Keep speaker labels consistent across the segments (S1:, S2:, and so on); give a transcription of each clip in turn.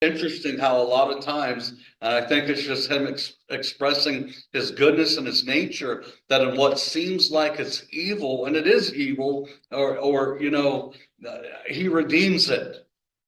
S1: Interesting how a lot of times, and I think it's just him expressing his goodness and his nature, that in what seems like it's evil, and it is evil, or he redeems it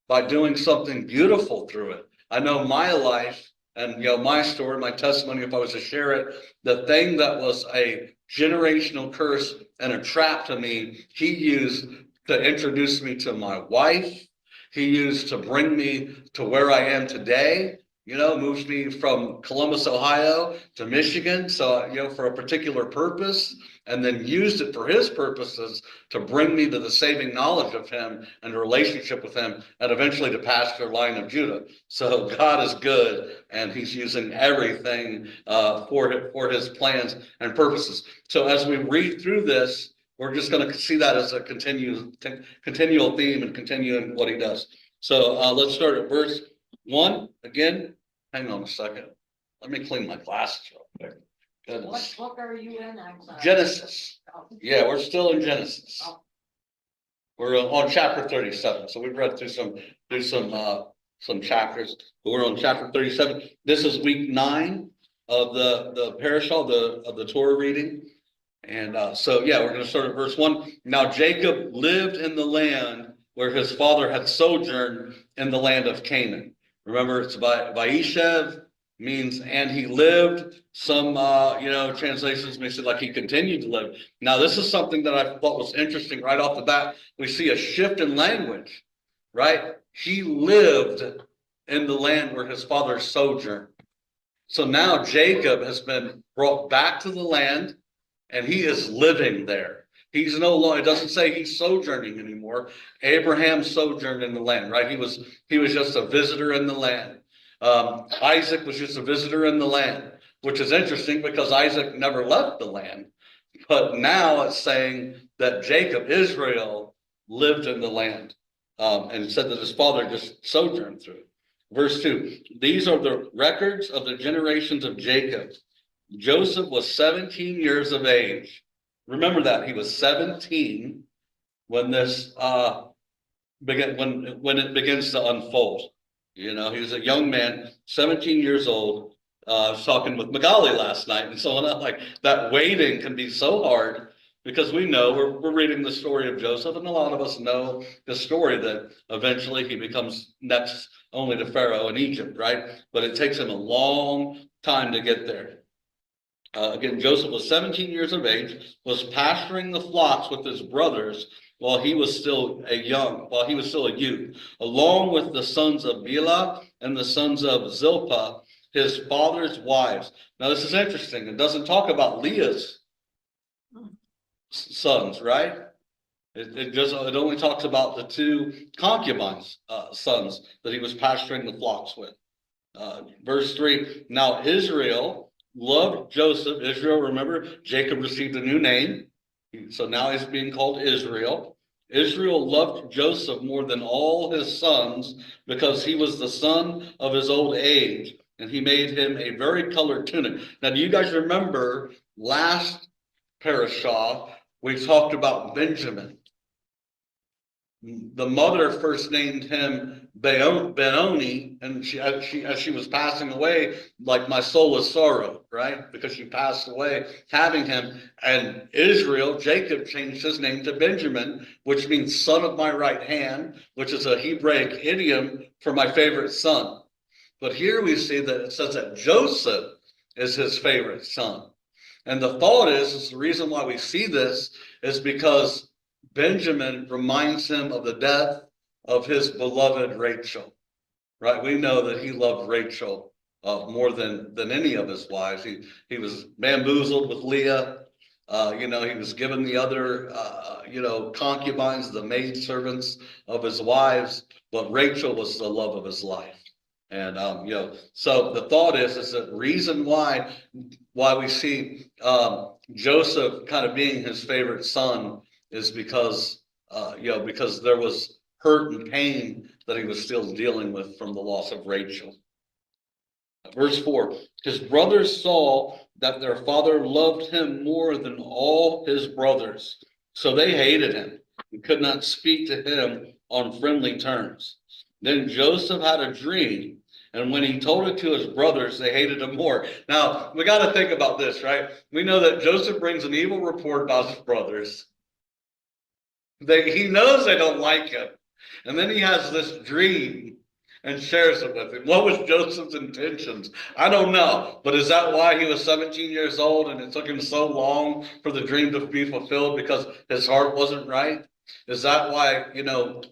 S1: by doing something beautiful through it. I know my life and my story, my testimony, if I was to share it, the thing that was a generational curse and a trap to me, he used to introduce me to my wife. He used to bring me to where I am today. Moved me from Columbus, Ohio to Michigan. So, for a particular purpose, and then used it for his purposes to bring me to the saving knowledge of him and a relationship with him, and eventually to pastor line of Judah. So God is good, and he's using everything for his plans and purposes. So as we read through this, we're just going to see that as a continual theme and continuing what he does. So let's start at verse 1 again. Hang on a second. Let me clean my glasses real quick. Goodness.
S2: What book are you in? I'm sorry.
S1: Genesis. Yeah, we're still in Genesis. We're on chapter 37. So we've read through some chapters, but we're on chapter 37. This is week 9 of the parashah of the Torah reading. And we're going to start at verse 1. Now Jacob lived in the land where his father had sojourned in the land of Canaan. Remember, it's by Vayeshev, means and he lived. Some translations may say like he continued to live. Now this is something that I thought was interesting right off the bat. We see a shift in language, right? He lived in the land where his father sojourned. So now Jacob has been brought back to the land, and he is living there. He's no longer, it doesn't say he's sojourning anymore. Abraham sojourned in the land, right? He was just a visitor in the land. Isaac was just a visitor in the land, which is interesting because Isaac never left the land. But now it's saying that Jacob, Israel, lived in the land, and said that his father just sojourned through it. Verse 2, these are the records of the generations of Jacob. Joseph was 17 years of age. Remember that he was 17 when this when it begins to unfold. He was a young man, 17 years old. I was talking with Magali last night, and so on. Like that waiting can be so hard because we know we're reading the story of Joseph, and a lot of us know the story that eventually he becomes next only to Pharaoh in Egypt, right? But it takes him a long time to get there. Again, Joseph was 17 years of age, was pasturing the flocks with his brothers while he was still a youth, along with the sons of Bilhah and the sons of Zilpah, his father's wives. Now, this is interesting. It doesn't talk about Leah's sons, right? It only talks about the two concubines' sons that he was pasturing the flocks with. Verse 3, now Israel loved Joseph. Israel, remember, Jacob received a new name. So now he's being called Israel. Israel loved Joseph more than all his sons because he was the son of his old age, and he made him a very-colored tunic. Now, do you guys remember last parashah, we talked about Benjamin? The mother first named him Benoni, and as she was passing away, like my soul is sorrow, right? Because she passed away having him. And Israel, Jacob changed his name to Benjamin, which means son of my right hand, which is a Hebraic idiom for my favorite son. But here we see that it says that Joseph is his favorite son. And the thought is the reason why we see this is because Benjamin reminds him of the death of his beloved Rachel, right? We know that he loved Rachel more than any of his wives. He was bamboozled with Leah. He was given the other, concubines, the maid servants of his wives, but Rachel was the love of his life. And, so the thought is that reason why we see Joseph kind of being his favorite son is because there was hurt and pain that he was still dealing with from the loss of Rachel. Verse 4, his brothers saw that their father loved him more than all his brothers, so they hated him and could not speak to him on friendly terms. Then Joseph had a dream, and when he told it to his brothers, they hated him more. Now, we got to think about this, right? We know that Joseph brings an evil report about his brothers. He knows they don't like him. And then he has this dream and shares it with him. What was Joseph's intentions? I don't know. But is that why he was 17 years old and it took him so long for the dream to be fulfilled because his heart wasn't right? Is that why,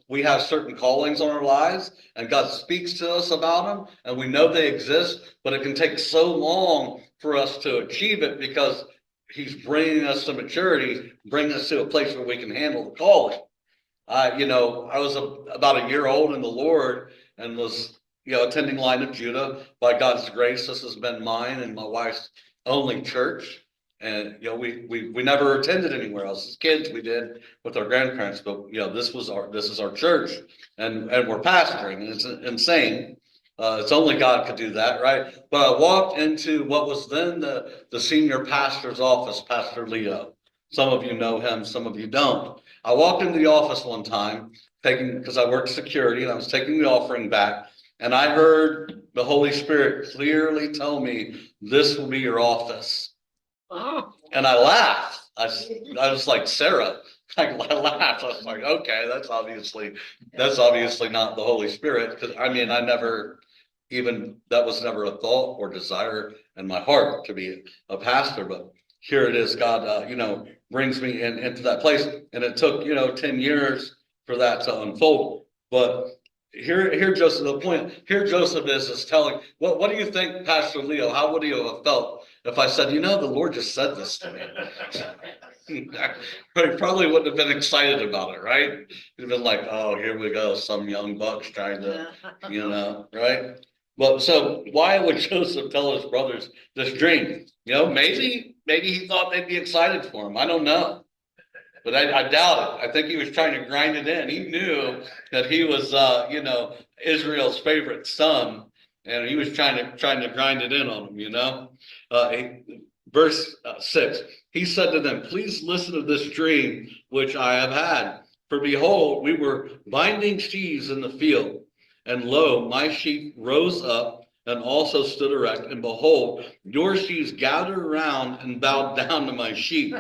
S1: we have certain callings on our lives and God speaks to us about them and we know they exist, but it can take so long for us to achieve it because he's bringing us to maturity, bringing us to a place where we can handle the calling. I was about a year old in the Lord and was, attending Line of Judah. By God's grace, this has been mine and my wife's only church. And, we never attended anywhere else. As kids, we did with our grandparents, but, this is our church and we're pastoring and it's insane. It's only God could do that, right? But I walked into what was then the senior pastor's office, Pastor Leo. Some of you know him, some of you don't. I walked into the office one time, because I worked security and I was taking the offering back, and I heard the Holy Spirit clearly tell me, "This will be your office." Oh. And I laughed. I was like, Sarah. I laughed. I was like, okay, that's obviously not the Holy Spirit, because I never even, that was never a thought or desire in my heart to be a pastor, but here it is. God, brings me into that place, and it took 10 years for that to unfold. But here Joseph, the point here Joseph is telling, what do you think, Pastor Leo? How would he have felt if I said, the Lord just said this to me? He probably wouldn't have been excited about it, right? He'd have been like, oh, here we go, some young bucks trying to, right? But so why would Joseph tell his brothers this dream? Maybe he thought they'd be excited for him. I don't know. But I doubt it. I think he was trying to grind it in. He knew that he was, Israel's favorite son, and he was trying to grind it in on him. Verse 6, he said to them, "Please listen to this dream which I have had. For behold, we were binding sheaves in the field, and lo, my sheep rose up and also stood erect, and behold, your sheaves gathered around and bowed down to my sheep."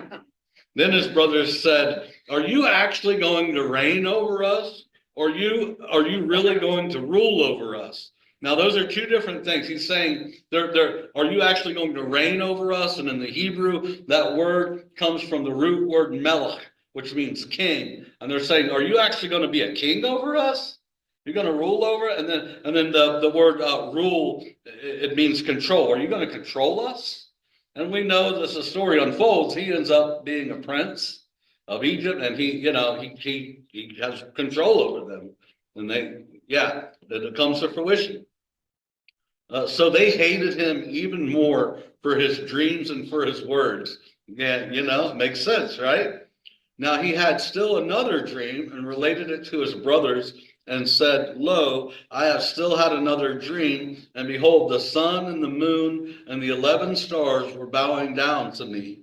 S1: Then his brothers said, "Are you actually going to reign over us? Or are you really going to rule over us?" Now, those are two different things. He's saying, are you actually going to reign over us? And in the Hebrew, that word comes from the root word melech, which means king. And they're saying, are you actually going to be a king over us? You're going to rule over it? And then the word rule, it means control. Are you going to control us? And we know as the story unfolds, he ends up being a prince of Egypt, and he has control over them. And it comes to fruition. So they hated him even more for his dreams and for his words. Yeah, makes sense, right? Now he had still another dream and related it to his brothers and said, "Lo, I have still had another dream, and behold, the sun and the moon and the 11 stars were bowing down to me."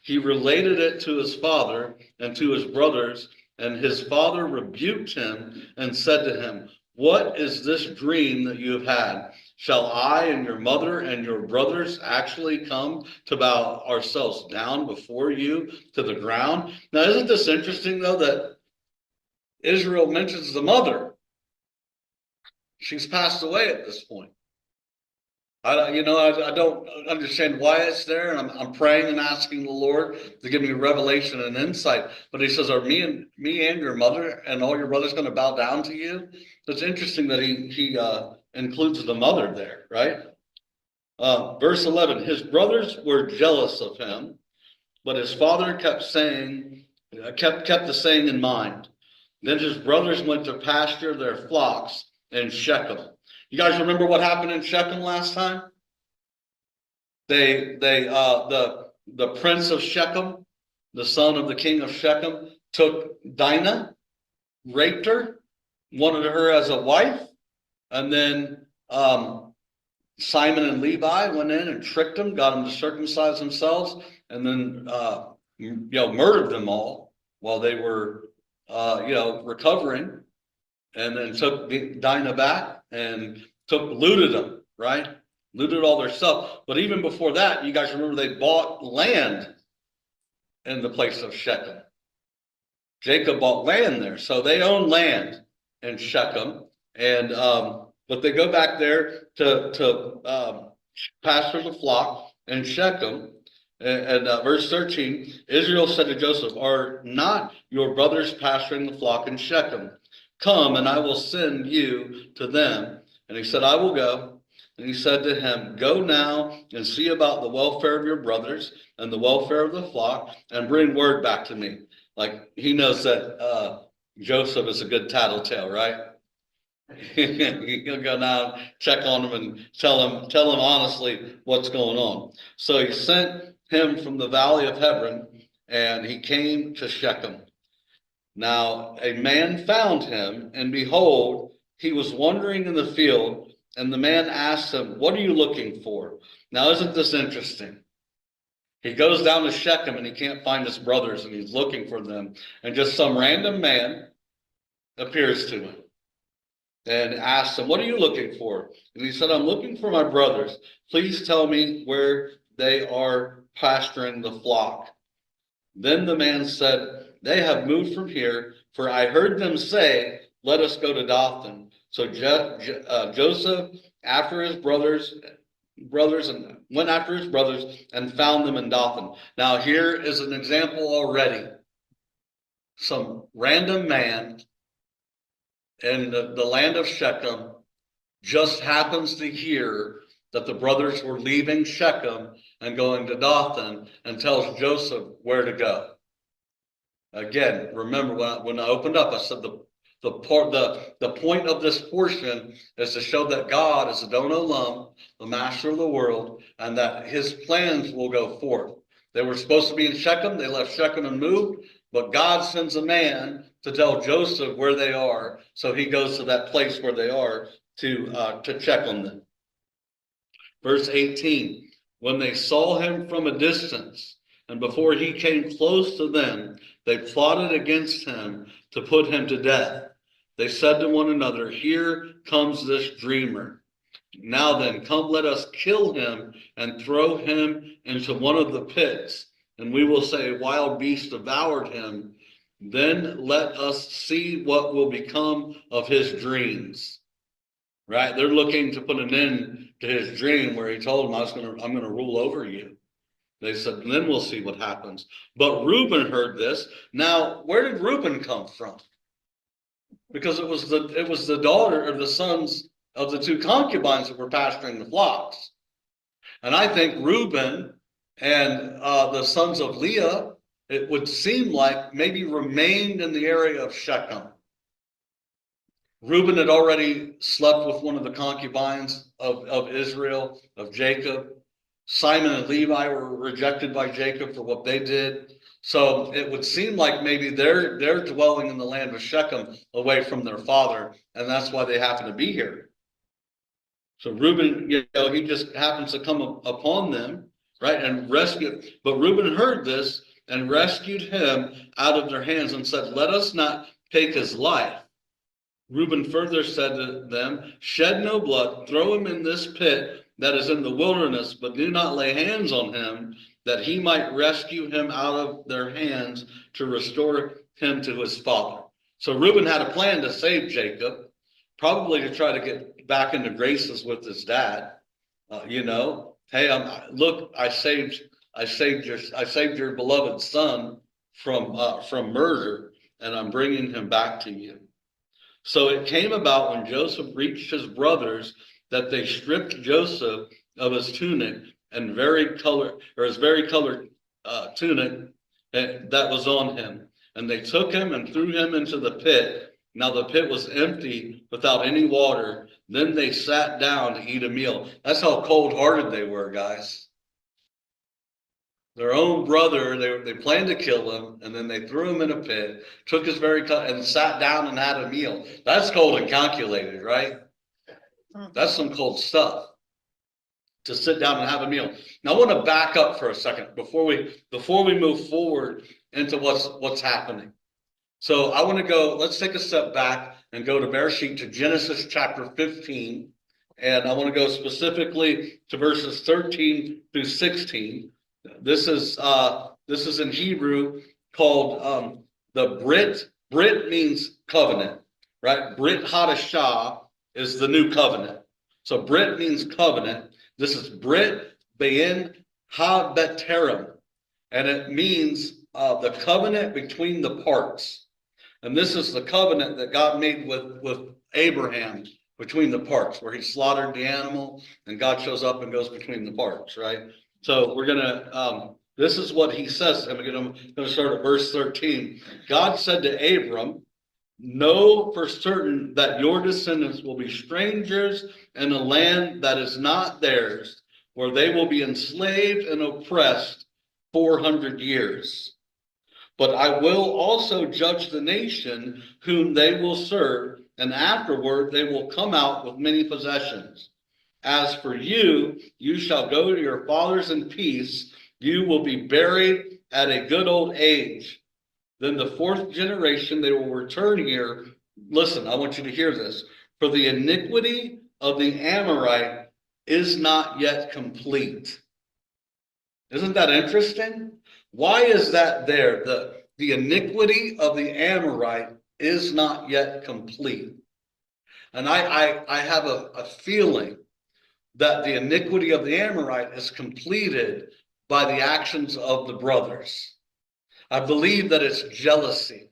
S1: He related it to his father and to his brothers, and his father rebuked him and said to him, "What is this dream that you have had? Shall I and your mother and your brothers actually come to bow ourselves down before you to the ground?" Now, isn't this interesting, though, that Israel mentions the mother? She's passed away at this point. I don't understand why it's there, and I'm praying and asking the Lord to give me revelation and insight. But he says, "Are me and your mother and all your brothers going to bow down to you?" It's interesting that he includes the mother there, right? Verse 11, his brothers were jealous of him, but his father kept the saying in mind. Then his brothers went to pasture their flocks in Shechem. You guys remember what happened in Shechem last time? The prince of Shechem, the son of the king of Shechem, took Dinah, raped her, wanted her as a wife, and then Simon and Levi went in and tricked them, got them to circumcise themselves, and then murdered them all while they were recovering. and then took Dinah back and looted them, right? Looted all their stuff. But even before that, you guys remember they bought land in the place of Shechem. Jacob bought land there, so they own land in Shechem, and but they go back there to pasture the flock in Shechem. And verse 13, Israel said to Joseph, "Are not your brothers pasturing the flock in Shechem? Come, and I will send you to them." And he said, "I will go." And he said to him, "Go now and see about the welfare of your brothers and the welfare of the flock, and bring word back to me." Like he knows that Joseph is a good tattletale, right? He'll go now, check on him, and tell him honestly what's going on. So he sent him from the valley of Hebron, and he came to Shechem. Now a man found him, and behold, he was wandering in the field, and the man asked him, "What are you looking for?" Now, isn't this interesting? He goes down to Shechem and he can't find his brothers, and he's looking for them. And just some random man appears to him and asks him, "What are you looking for?" And he said, "I'm looking for my brothers. Please tell me where they are pasturing the flock." Then the man said, "They have moved from here, for I heard them say, 'Let us go to Dothan.'" So Joseph, after his brothers and went after his brothers and found them in Dothan. Now here is an example already. Some random man in the land of Shechem just happens to hear that the brothers were leaving Shechem and going to Dothan, and tells Joseph where to go. Again, remember when I opened up, I said the point of this portion is to show that God is Adon Olam, the master of the world, and that his plans will go forth. They were supposed to be in Shechem. They left Shechem and moved, but God sends a man to tell Joseph where they are. So he goes to that place where they are to check on them. Verse 18, when they saw him from a distance, and before he came close to them, they plotted against him to put him to death. They said to one another, "Here comes this dreamer. Now then, come, let us kill him and throw him into one of the pits, and we will say, 'A wild beast devoured him.' Then let us see what will become of his dreams." Right? They're looking to put an end to his dream where he told them, I'm going to rule over you. They said, then we'll see what happens. But Reuben heard this. Now, where did Reuben come from? Because it was the daughter or the sons of the two concubines that were pasturing the flocks. And I think Reuben and the sons of Leah, it would seem like, maybe remained in the area of Shechem. Reuben had already slept with one of the concubines of Israel, of Jacob. Simon and Levi were rejected by Jacob for what they did. So it would seem like maybe they're dwelling in the land of Shechem away from their father, and that's why they happen to be here. So Reuben, he just happens to come upon them, right, and rescue. But Reuben heard this and rescued him out of their hands and said, "Let us not take his life." Reuben further said to them, "Shed no blood, throw him in this pit that is in the wilderness, but do not lay hands on him, that he might rescue him out of their hands to restore him to his father." So Reuben had a plan to save Jacob, probably to try to get back into graces with his dad. Hey, look, I saved your beloved son from murder, and I'm bringing him back to you. So it came about when Joseph reached his brothers that they stripped Joseph of his tunic and his very colored tunic that was on him. And they took him and threw him into the pit. Now the pit was empty without any water. Then they sat down to eat a meal. That's how cold-hearted they were, guys. Their own brother, they planned to kill him, and then they threw him in a pit, took his and sat down and had a meal. That's cold and calculated, right? That's some cold stuff, to sit down and have a meal. Now I want to back up for a second before we move forward into what's happening. So I want to let's take a step back and go to Bereshit, to Genesis chapter 15. And I want to go specifically to verses 13 through 16. This is in Hebrew called the Brit. Brit means covenant, right? Brit Hadashah is the new covenant. So Brit means covenant. This is Brit Bein HaBeterim, and it means the covenant between the parts. And this is the covenant that God made with Abraham between the parts, where he slaughtered the animal and God shows up and goes between the parts, right? So we're going to, this is what he says. I'm going to start at verse 13. God said to Abram, know for certain that your descendants will be strangers in a land that is not theirs, where they will be enslaved and oppressed 400 years. But I will also judge the nation whom they will serve, and afterward they will come out with many possessions. As for you, you shall go to your fathers in peace. You will be buried at a good old age. Then the fourth generation, they will return here. Listen, I want you to hear this. For the iniquity of the Amorite is not yet complete. Isn't that interesting? Why is that there? The iniquity of the Amorite is not yet complete. And I have a feeling that the iniquity of the Amorite is completed by the actions of the brothers. I believe that it's jealousy.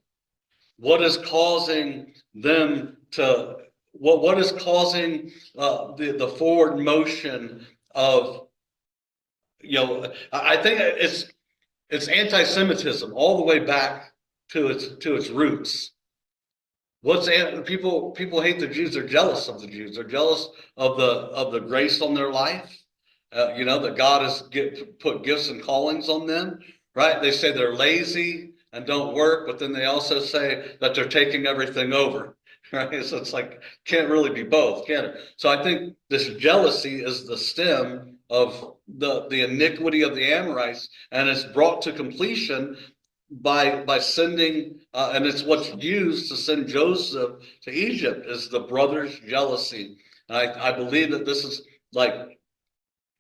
S1: What is causing them to, what is causing the forward motion of, I think it's anti-Semitism all the way back to its roots. People hate the Jews? They're jealous of the Jews. They're jealous of the grace on their life. That God has put gifts and callings on them. Right? They say they're lazy and don't work, but then they also say that they're taking everything over. Right? So it's like can't really be both, can it? So I think this jealousy is the stem of the iniquity of the Amorites, and it's brought to completion by sending, and it's what's used to send Joseph to Egypt, is the brothers' jealousy. And I believe that this is like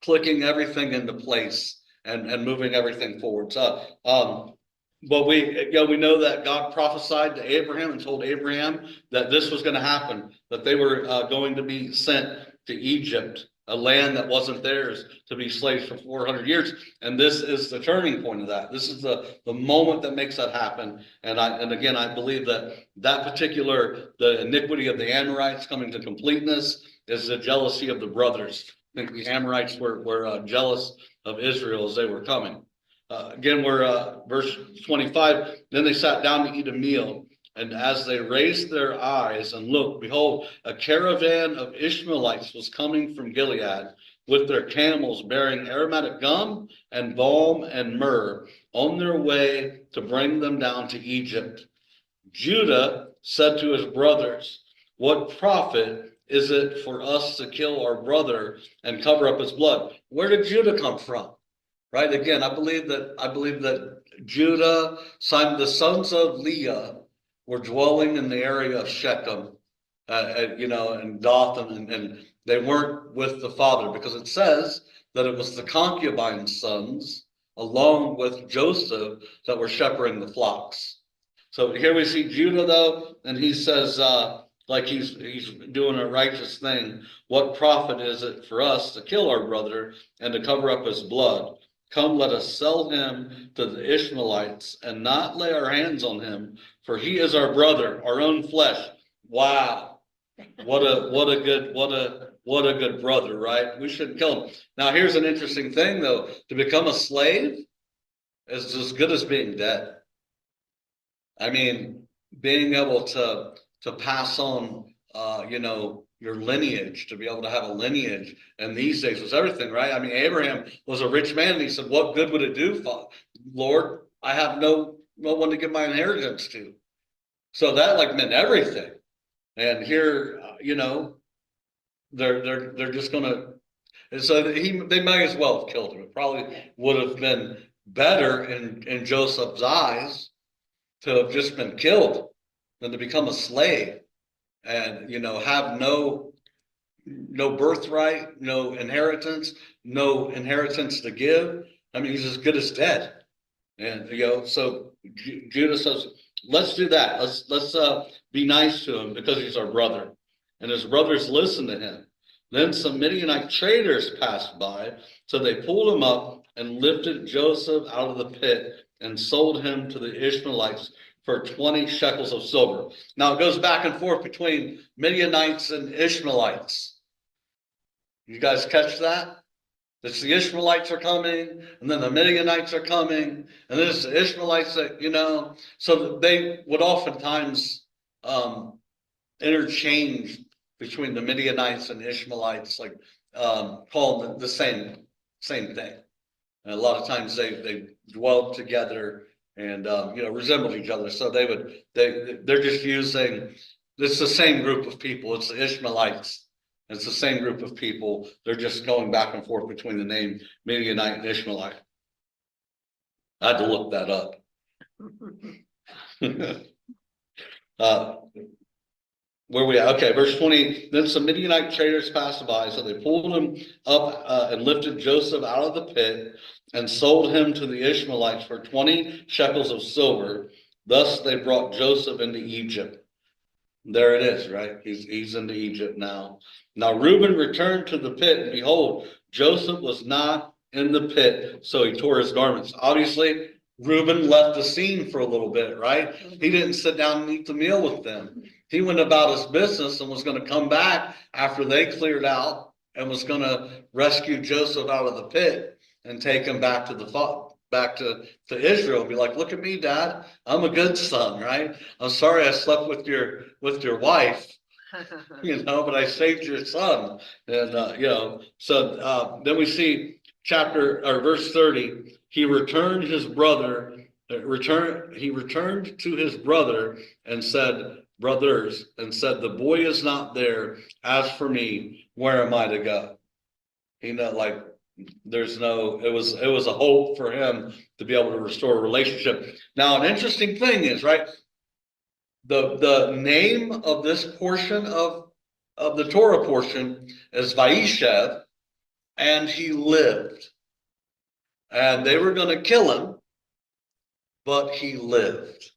S1: clicking everything into place and moving everything forward. So, but we know that God prophesied to Abraham and told Abraham that this was going to happen, that they were going to be sent to Egypt, a land that wasn't theirs, to be slaves for 400 years. And this is the turning point of that. This is the moment that makes that happen. And again, I believe that the iniquity of the Amorites coming to completeness is the jealousy of the brothers. I think the Amorites were jealous of Israel as they were coming. Again, we're verse 25. Then they sat down to eat a meal. And as they raised their eyes and looked, behold, a caravan of Ishmaelites was coming from Gilead with their camels bearing aromatic gum and balm and myrrh on their way to bring them down to Egypt. Judah said to his brothers, what profit is it for us to kill our brother and cover up his blood? Where did Judah come from? Right? Again, I believe that Judah, the sons of Leah, were dwelling in the area of Shechem, and Dothan, and they weren't with the father, because it says that it was the concubine's sons, along with Joseph, that were shepherding the flocks. So here we see Judah, though, and he says, like he's doing a righteous thing. What profit is it for us to kill our brother and to cover up his blood? Come, let us sell him to the Ishmaelites and not lay our hands on him, for he is our brother, our own flesh. Wow. What a good brother, right? We shouldn't kill him. Now, here's an interesting thing, though. To become a slave is as good as being dead. I mean, being able to pass on, your lineage, to be able to have a lineage, and these days was everything, right? I mean, Abraham was a rich man, and he said, "What good would it do, Lord? I have no one to give my inheritance to." So that meant everything. And here, they're just gonna. And so they might as well have killed him. It probably would have been better in Joseph's eyes to have just been killed than to become a slave and, have no birthright, no inheritance to give. I mean, he's as good as dead. And, so Judah says, let's do that. Let's be nice to him because he's our brother. And his brothers listened to him. Then some Midianite traders passed by. So they pulled him up and lifted Joseph out of the pit and sold him to the Ishmaelites for 20 shekels of silver. Now it goes back and forth between Midianites and Ishmaelites. You guys catch that? It's the Ishmaelites are coming, and then the Midianites are coming, and then it's the Ishmaelites that, so they would oftentimes interchange between the Midianites and Ishmaelites, like call them the same thing. And a lot of times they dwelled together and resembled each other. So they're just using, it's the same group of people. It's the Ishmaelites. It's the same group of people. They're just going back and forth between the name Midianite and Ishmaelite. I had to look that up. Where we at? Okay, verse 20. Then some Midianite traders passed by, so they pulled him up and lifted Joseph out of the pit and sold him to the Ishmaelites for 20 shekels of silver. Thus they brought Joseph into Egypt. There it is, right? He's into Egypt now. Now Reuben returned to the pit, and behold, Joseph was not in the pit, so he tore his garments. Obviously, Reuben left the scene for a little bit, right? He didn't sit down and eat the meal with them. He went about his business and was going to come back after they cleared out and was going to rescue Joseph out of the pit and take him back to Israel and be like, look at me, Dad. I'm a good son, right? I'm sorry I slept with your wife, but I saved your son. And so then we see verse 30. He returned to his brother and said, brothers, and said, the boy is not there. As for me, where am I to go? It was a hope for him to be able to restore a relationship. Now, an interesting thing is, right, the name of this portion of the Torah portion is Vayeshev, and he lived. And they were going to kill him, but he lived.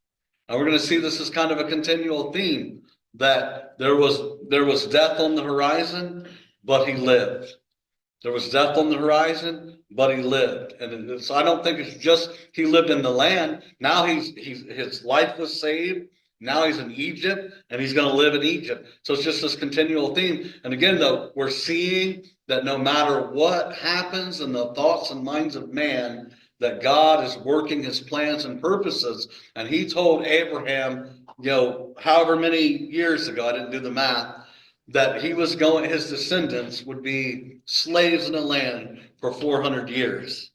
S1: And we're going to see this as kind of a continual theme, that there was death on the horizon, but he lived. There was death on the horizon, but he lived. And so I don't think it's just he lived in the land. Now his life was saved. Now he's in Egypt, and he's going to live in Egypt. So it's just this continual theme. And again, though, we're seeing that no matter what happens in the thoughts and minds of man, that God is working his plans and purposes. And he told Abraham, however many years ago, I didn't do the math, that his descendants would be slaves in the land for 400 years.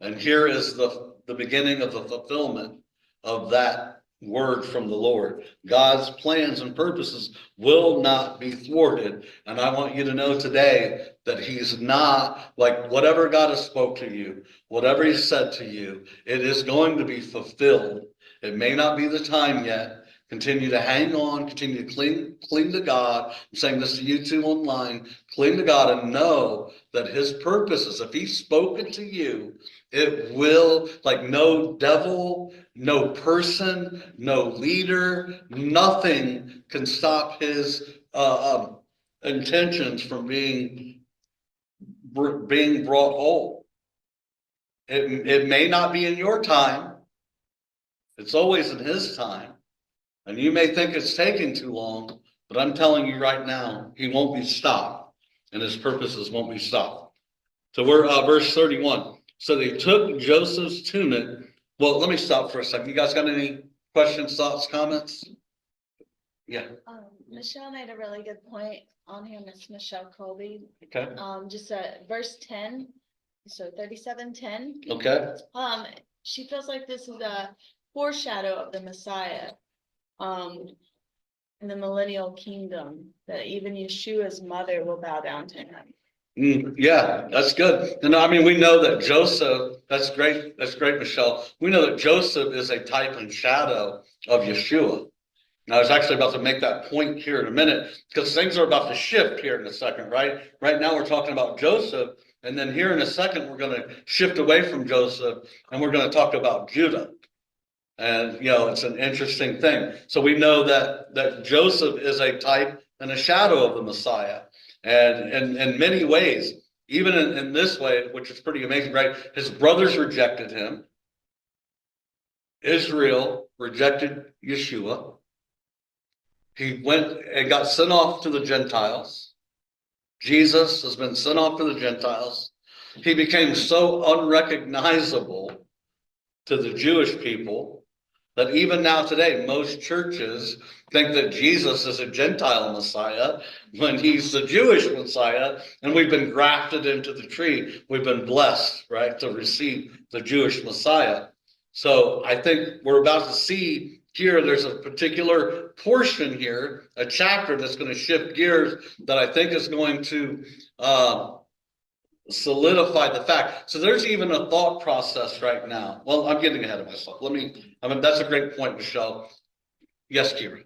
S1: And here is the beginning of the fulfillment of that word from the Lord. God's plans and purposes will not be thwarted. And I want you to know today that he's not, like, whatever God has spoke to you, whatever he said to you, it is going to be fulfilled. It may not be the time yet. Continue to hang on, continue to cling to God. I'm saying this to you too online. Cling to God and know that his purposes, if he's spoken to you, it will, like, no devil, no person, no leader, nothing can stop his intentions from being brought home. It may not be in your time. It's always in his time. And you may think it's taking too long, but I'm telling you right now, he won't be stopped, and his purposes won't be stopped. So we're verse 31. So they took Joseph's tunic. Well, let me stop for a second. You guys got any questions, thoughts, comments? Yeah.
S2: Michelle made a really good point on here, Miss Michelle Colby.
S1: Okay.
S2: Just verse 10, so 37:10.
S1: Okay.
S2: She feels like this is a foreshadow of the Messiah. In the millennial kingdom, that even Yeshua's mother will bow down to him.
S1: Yeah, that's good. And I mean, we know that Joseph, that's great. That's great, Michelle. We know that Joseph is a type and shadow of Yeshua. And I was actually about to make that point here in a minute because things are about to shift here in a second, right? Right now we're talking about Joseph, and then here in a second we're going to shift away from Joseph and we're going to talk about Judah. And it's an interesting thing. So we know that Joseph is a type and a shadow of the Messiah. And in many ways, even in this way, which is pretty amazing, right? His brothers rejected him. Israel rejected Yeshua. He went and got sent off to the Gentiles. Jesus has been sent off to the Gentiles. He became so unrecognizable to the Jewish people that even now today, most churches think that Jesus is a Gentile Messiah when he's the Jewish Messiah, and we've been grafted into the tree. We've been blessed, right, to receive the Jewish Messiah. So I think we're about to see here, there's a particular portion here, a chapter that's going to shift gears that I think is going to solidify the fact. So there's even a thought process right now. Well, I'm getting ahead of myself. That's a great point, Michelle. Yes, Kira.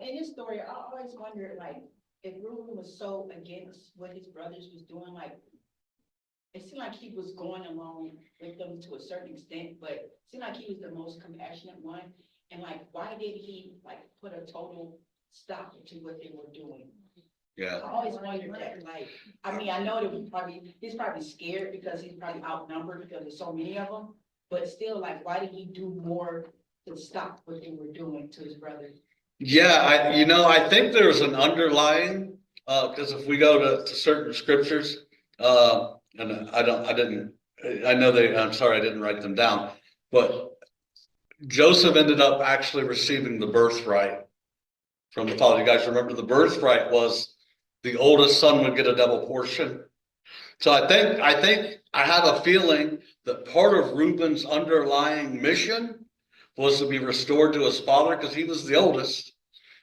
S3: In this story, I always wondered, like, if Reuben was so against what his brothers was doing, like, it seemed like he was going along with them to a certain extent, but it seemed like he was the most compassionate one. And like, why did he like put a total stop to what they were doing?
S1: Yeah.
S3: I always wondered that. Like, I mean, I know that he's probably scared because he's probably outnumbered because there's so many of them. But still, like, why did he do more to stop what they were doing to his brothers?
S1: Yeah, I think there's an underlying because if we go to certain scriptures, and I'm sorry I didn't write them down, but Joseph ended up actually receiving the birthright from the father. You guys remember the birthright was the oldest son would get a double portion. So I think I have a feeling that part of Reuben's underlying mission was to be restored to his father because he was the oldest.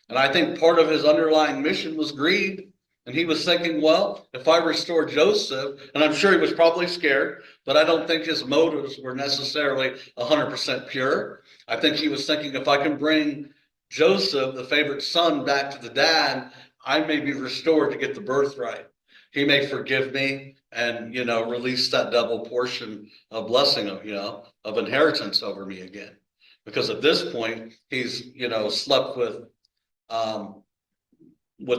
S1: And I think part of his underlying mission was greed. And he was thinking, well, if I restore Joseph, and I'm sure he was probably scared, but I don't think his motives were necessarily 100% pure. I think he was thinking, if I can bring Joseph, the favorite son, back to the dad, I may be restored to get the birthright. He may forgive me and, release that double portion of blessing of inheritance over me again. Because at this point, he's, slept with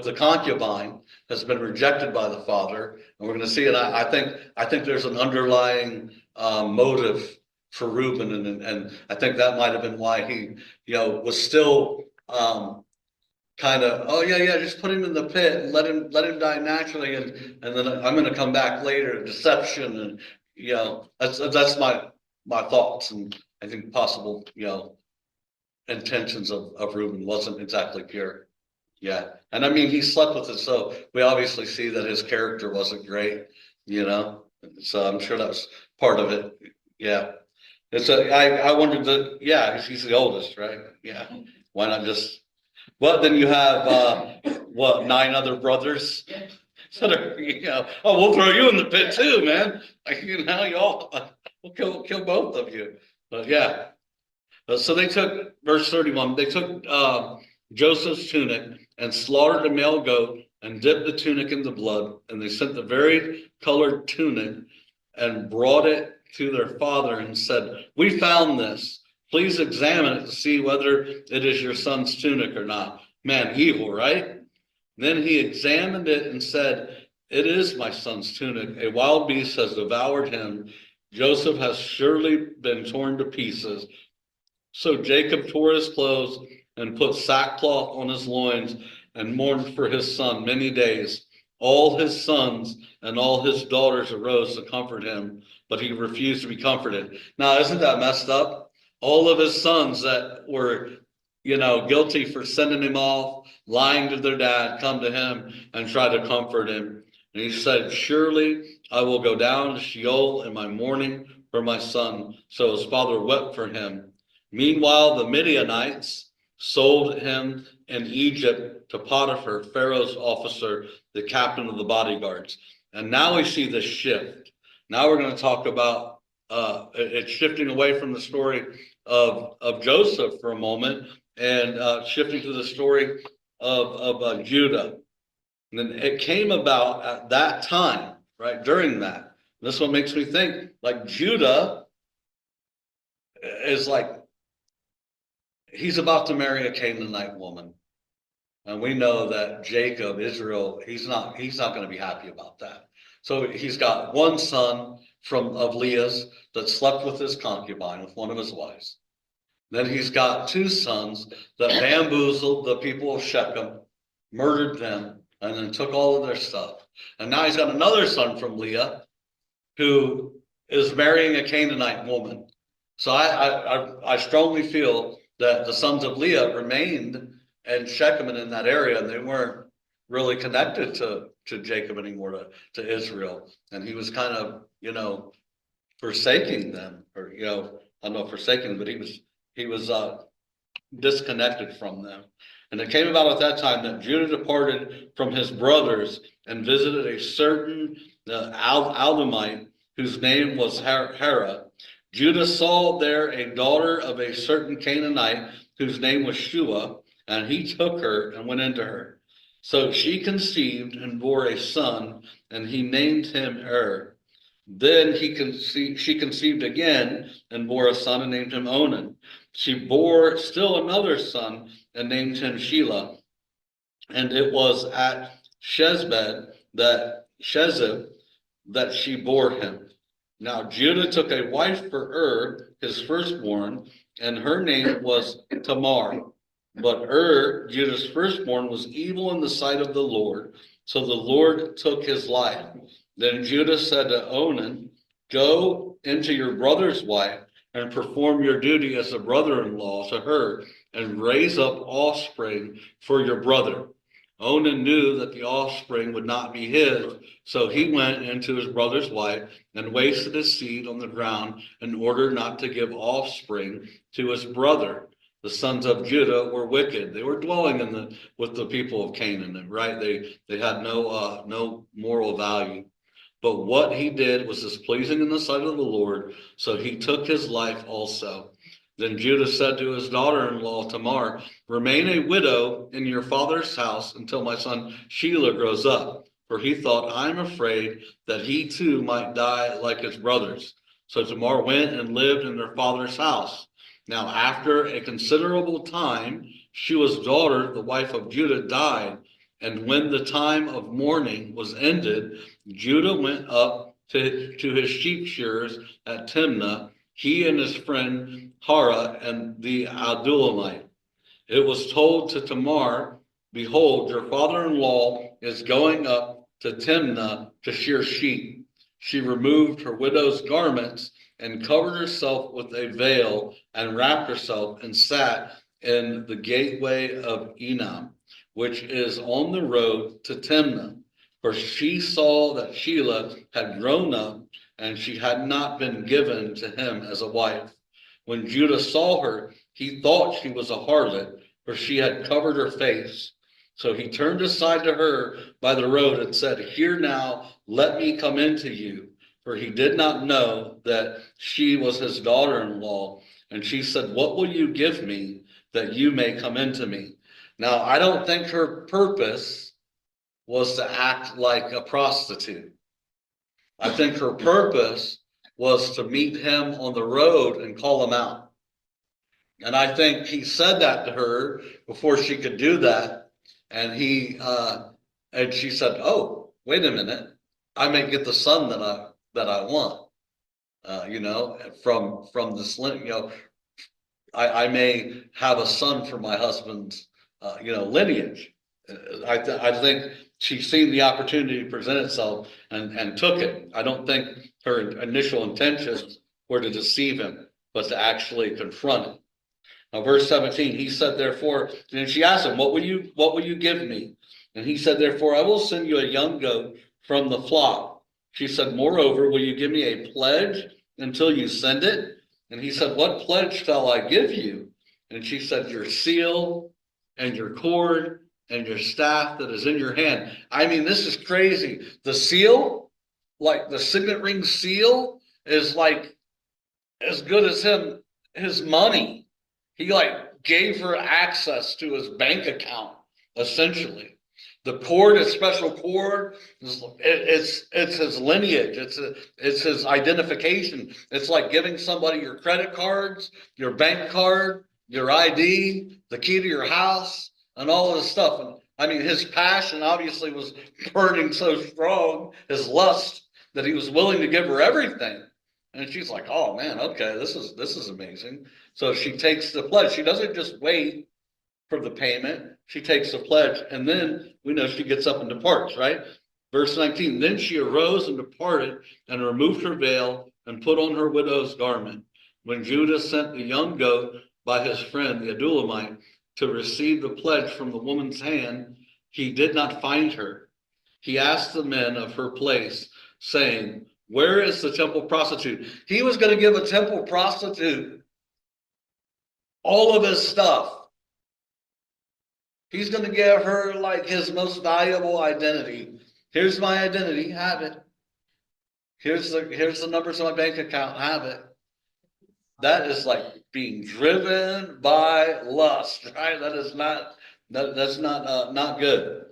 S1: the concubine, has been rejected by the father, and we're going to see it. I think there's an underlying motive for Reuben, and I think that might have been why he, was still kind of, oh yeah, just put him in the pit and let him die naturally, and then I'm going to come back later, deception, and that's my thoughts, and I think possible intentions of Reuben wasn't exactly pure. Yeah. And I mean, he slept with it. So we obviously see that his character wasn't great, so I'm sure that was part of it. Yeah. I wondered yeah, he's the oldest, right? Yeah. Why not just, well, then you have, 9 other brothers. So oh, we'll throw you in the pit too, man. Like, y'all, we'll kill both of you. But yeah. So they took, verse 31, they took Joseph's tunic and slaughtered a male goat and dipped the tunic in the blood. And they sent the varied colored tunic and brought it to their father and said, we found this. Please examine it to see whether it is your son's tunic or not. Man, evil, right? Then he examined it and said, it is my son's tunic. A wild beast has devoured him. Joseph has surely been torn to pieces. So Jacob tore his clothes and put sackcloth on his loins and mourned for his son many days. All his sons and all his daughters arose to comfort him, but he refused to be comforted. Now, isn't that messed up? All of his sons that were, guilty for sending him off, lying to their dad, come to him and try to comfort him. And he said, surely I will go down to Sheol in my mourning for my son. So his father wept for him. Meanwhile, the Midianites sold him in Egypt to Potiphar, Pharaoh's officer, the captain of the bodyguards. And now we see this shift. Now we're going to talk about it's shifting away from the story of Joseph for a moment and shifting to the story of Judah. And then it came about at that time, right, during that. This one makes me think like Judah is like, he's about to marry a Canaanite woman. And we know that Jacob, Israel, he's not going to be happy about that. So he's got one son of Leah's that slept with his concubine, with one of his wives. Then he's got two sons that bamboozled the people of Shechem, murdered them, and then took all of their stuff. And now he's got another son from Leah who is marrying a Canaanite woman. So I strongly feel that the sons of Leah remained in Shechem and in that area, and they weren't really connected to Jacob anymore, to Israel. And he was kind of, forsaking them, or, I don't know, forsaking, but he was disconnected from them. And it came about at that time that Judah departed from his brothers and visited a certain Aldamite whose name was Hera. Judah saw there a daughter of a certain Canaanite whose name was Shua, and he took her and went into her. So she conceived and bore a son, and he named him Then she conceived again and bore a son and named him Onan. She bore still another son and named him Shelah. And it was at Shezeb that she bore him. Now Judah took a wife for his firstborn, and her name was Tamar. But Judah's firstborn, was evil in the sight of the Lord, so the Lord took his life. Then Judah said to Onan, go into your brother's wife and perform your duty as a brother-in-law to her, and raise up offspring for your brother. Onan knew that the offspring would not be his, so he went into his brother's wife and wasted his seed on the ground in order not to give offspring to his brother. The sons of Judah were wicked. They were dwelling with the people of Canaan, right? They had no moral value. But what he did was displeasing in the sight of the Lord, so he took his life also. Then Judah said to his daughter-in-law Tamar, remain a widow in your father's house until my son Shelah grows up. For he thought, I'm afraid that he too might die like his brothers. So Tamar went and lived in their father's house. Now after a considerable time, Shua's daughter, the wife of Judah, died. And when the time of mourning was ended, Judah went up to his sheep shearers at Timnah, he and his friend Hara and the Adulamite. It was told to Tamar, behold, your father-in-law is going up to Timnah to shear sheep. She removed her widow's garments and covered herself with a veil and wrapped herself and sat in the gateway of Enam, which is on the road to Timnah. For she saw that Shelah had grown up, and she had not been given to him as a wife. When Judah saw her, he thought she was a harlot, for she had covered her face. So he turned aside to her by the road and said, here now, let me come into you. For he did not know that she was his daughter-in-law. And she said, what will you give me that you may come into me? Now, I don't think her purpose was to act like a prostitute. I think her purpose was to meet him on the road and call him out. And I think he said that to her before she could do that. And and she said, oh, wait a minute. I may get the son that I want, from this, I may have a son from my husband's, lineage. I think she's seen the opportunity to present itself and took it. I don't think her initial intentions were to deceive him, but to actually confront him. Now, verse 17, he said, therefore, and she asked him, what will you give me? And he said, therefore, I will send you a young goat from the flock. She said, moreover, will you give me a pledge until you send it? And he said, what pledge shall I give you? And she said, your seal and your cord and your staff that is in your hand. I mean, this is crazy. The seal, like the signet ring seal, is like as good as his money. He like gave her access to his bank account, essentially. The cord, a special cord, it's his lineage. It's his identification. It's like giving somebody your credit cards, your bank card, your ID, the key to your house, and all of this stuff. And I mean, his passion obviously was burning so strong, his lust, that he was willing to give her everything. And she's like, "Oh man, okay, this is amazing." So she takes the pledge. She doesn't just wait for the payment. She takes the pledge, and then we know she gets up and departs, right? Verse 19, then she arose and departed and removed her veil and put on her widow's garment. When Judah sent the young goat by his friend, the Adulamite, to receive the pledge from the woman's hand, he did not find her. He asked the men of her place, saying, where is the temple prostitute? He was going to give a temple prostitute all of his stuff. He's going to give her like his most valuable identity. Here's my identity, have it. Here's the numbers on my bank account, have it. That is like being driven by lust, right? That's not good.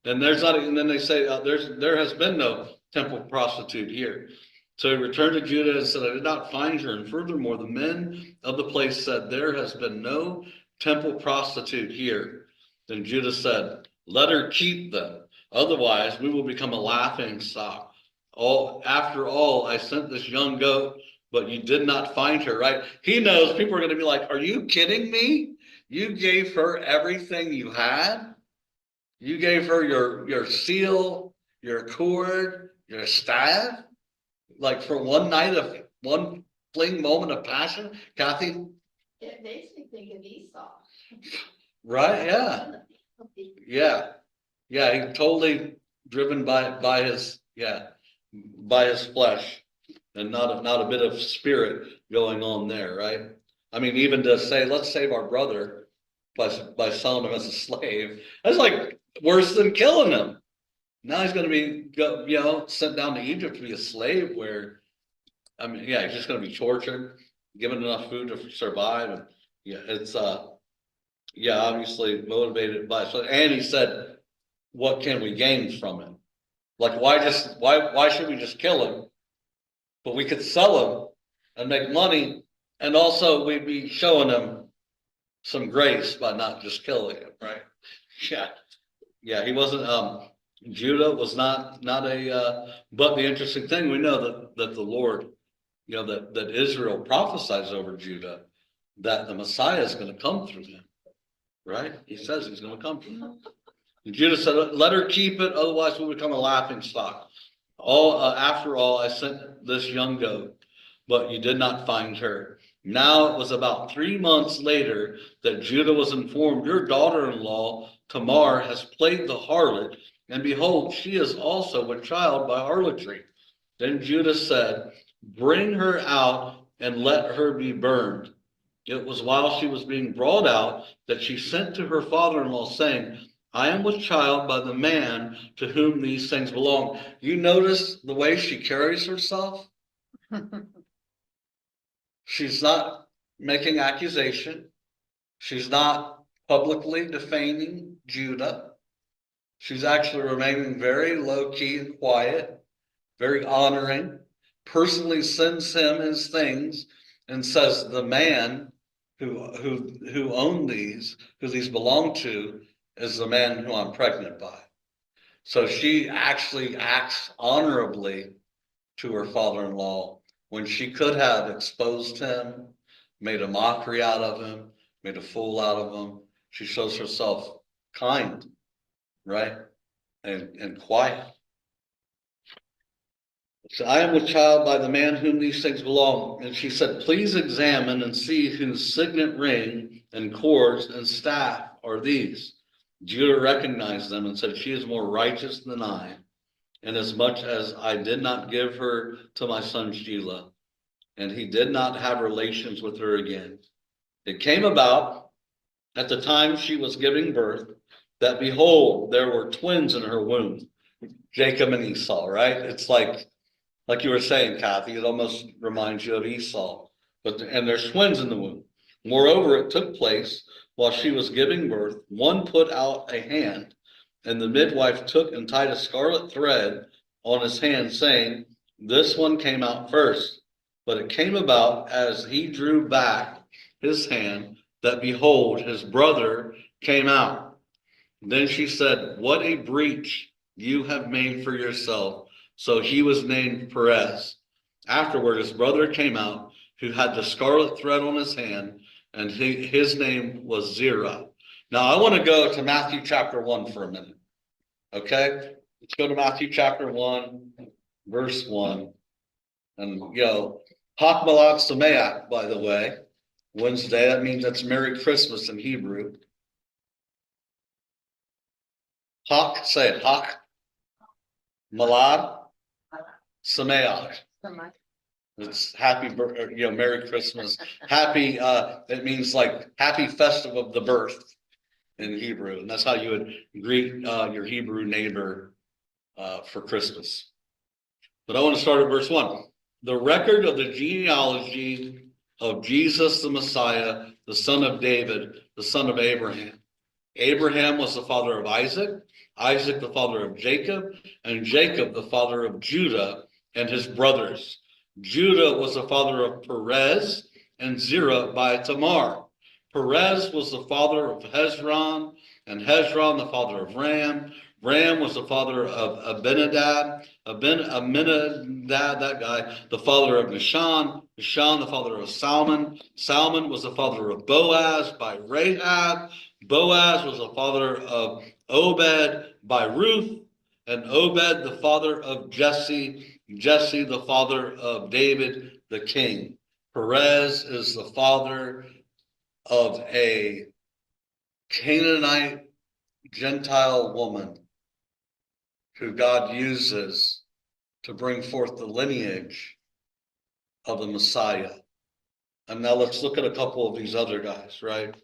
S1: And then they say there has been no temple prostitute here. So he returned to Judah and said, I did not find her. And furthermore, the men of the place said, there has been no temple prostitute here. Then Judah said, let her keep them. Otherwise, we will become a laughing stock. After all, I sent this young goat, but you did not find her, right? He knows people are going to be like, are you kidding me? You gave her everything you had. You gave her your seal, your cord, your staff. Like for one night of one fling moment of passion, Kathy?
S4: It makes me think of Esau.
S1: Right? Yeah. Yeah. He totally driven by his flesh, and not a bit of spirit going on there, right? I mean, even to say, let's save our brother by selling him as a slave, that's like worse than killing him. Now he's going to be, sent down to Egypt to be a slave where, I mean, yeah, he's just going to be tortured, given enough food to survive. And it's, obviously motivated by, and he said, what can we gain from it? Like, why should we just kill him? But we could sell him and make money. And also we'd be showing him some grace by not just killing him, right? Yeah. Yeah. He wasn't, Judah was not but the interesting thing, we know that the Lord, that Israel prophesies over Judah, that the Messiah is going to come through him, right? He says he's going to come through him. And Judah said, let her keep it, otherwise we'll become a laughing stock. After all, I sent this young goat, but you did not find her. Now it was about 3 months later that Judah was informed, your daughter-in-law, Tamar, has played the harlot, and behold, she is also with child by harlotry. Then Judah said, bring her out and let her be burned. It was while she was being brought out that she sent to her father-in-law, saying, I am with child by the man to whom these things belong. You notice the way she carries herself? She's not making accusation. She's not publicly defaming Judah. She's actually remaining very low-key and quiet, very honoring, personally sends him his things and says the man who owned these, who these belong to, is the man who I'm pregnant by. So she actually acts honorably to her father-in-law when she could have exposed him, made a mockery out of him, made a fool out of him. She shows herself kind, right? And quiet. So I am with child by the man whom these things belong. And she said, please examine and see whose signet ring and cords and staff are these. Judah recognized them and said, she is more righteous than I, inasmuch as I did not give her to my son Shelah, and he did not have relations with her again. It came about at the time she was giving birth that behold, there were twins in her womb, Jacob and Esau, right? It's like you were saying, Kathy, it almost reminds you of Esau. And there's twins in the womb. Moreover, it took place while she was giving birth. One put out a hand, and the midwife took and tied a scarlet thread on his hand, saying, "This one came out first." But it came about as he drew back his hand that behold, his brother came out. Then she said, "What a breach you have made for yourself." So he was named Perez. Afterward, his brother came out, who had the scarlet thread on his hand, and his name was Zerah. Now, I want to go to Matthew chapter 1 for a minute. Okay? Let's go to Matthew chapter 1, verse 1. And, Hak Malat Sameach, by the way, Wednesday, that means that's Merry Christmas in Hebrew. Hak, say it, Hak Malad Sameach. It's happy, Merry Christmas. Happy, it means like happy festive of the birth in Hebrew. And that's how you would greet your Hebrew neighbor for Christmas. But I want to start at verse 1. The record of the genealogy of Jesus the Messiah, the son of David, the son of Abraham. Abraham was the father of Isaac, Isaac the father of Jacob, and Jacob the father of Judah and his brothers. Judah was the father of Perez and Zerah by Tamar. Perez was the father of Hezron, and Hezron the father of Ram. Ram was the father of Abinadab, Aminadab, that guy, the father of Nishan, Nishan the father of Salmon. Salmon was the father of Boaz by Rahab. Boaz was the father of Obed by Ruth, and Obed the father of Jesse, Jesse the father of David the king. Perez is the father of a Canaanite Gentile woman who God uses to bring forth the lineage of the Messiah. And now let's look at a couple of these other guys, right?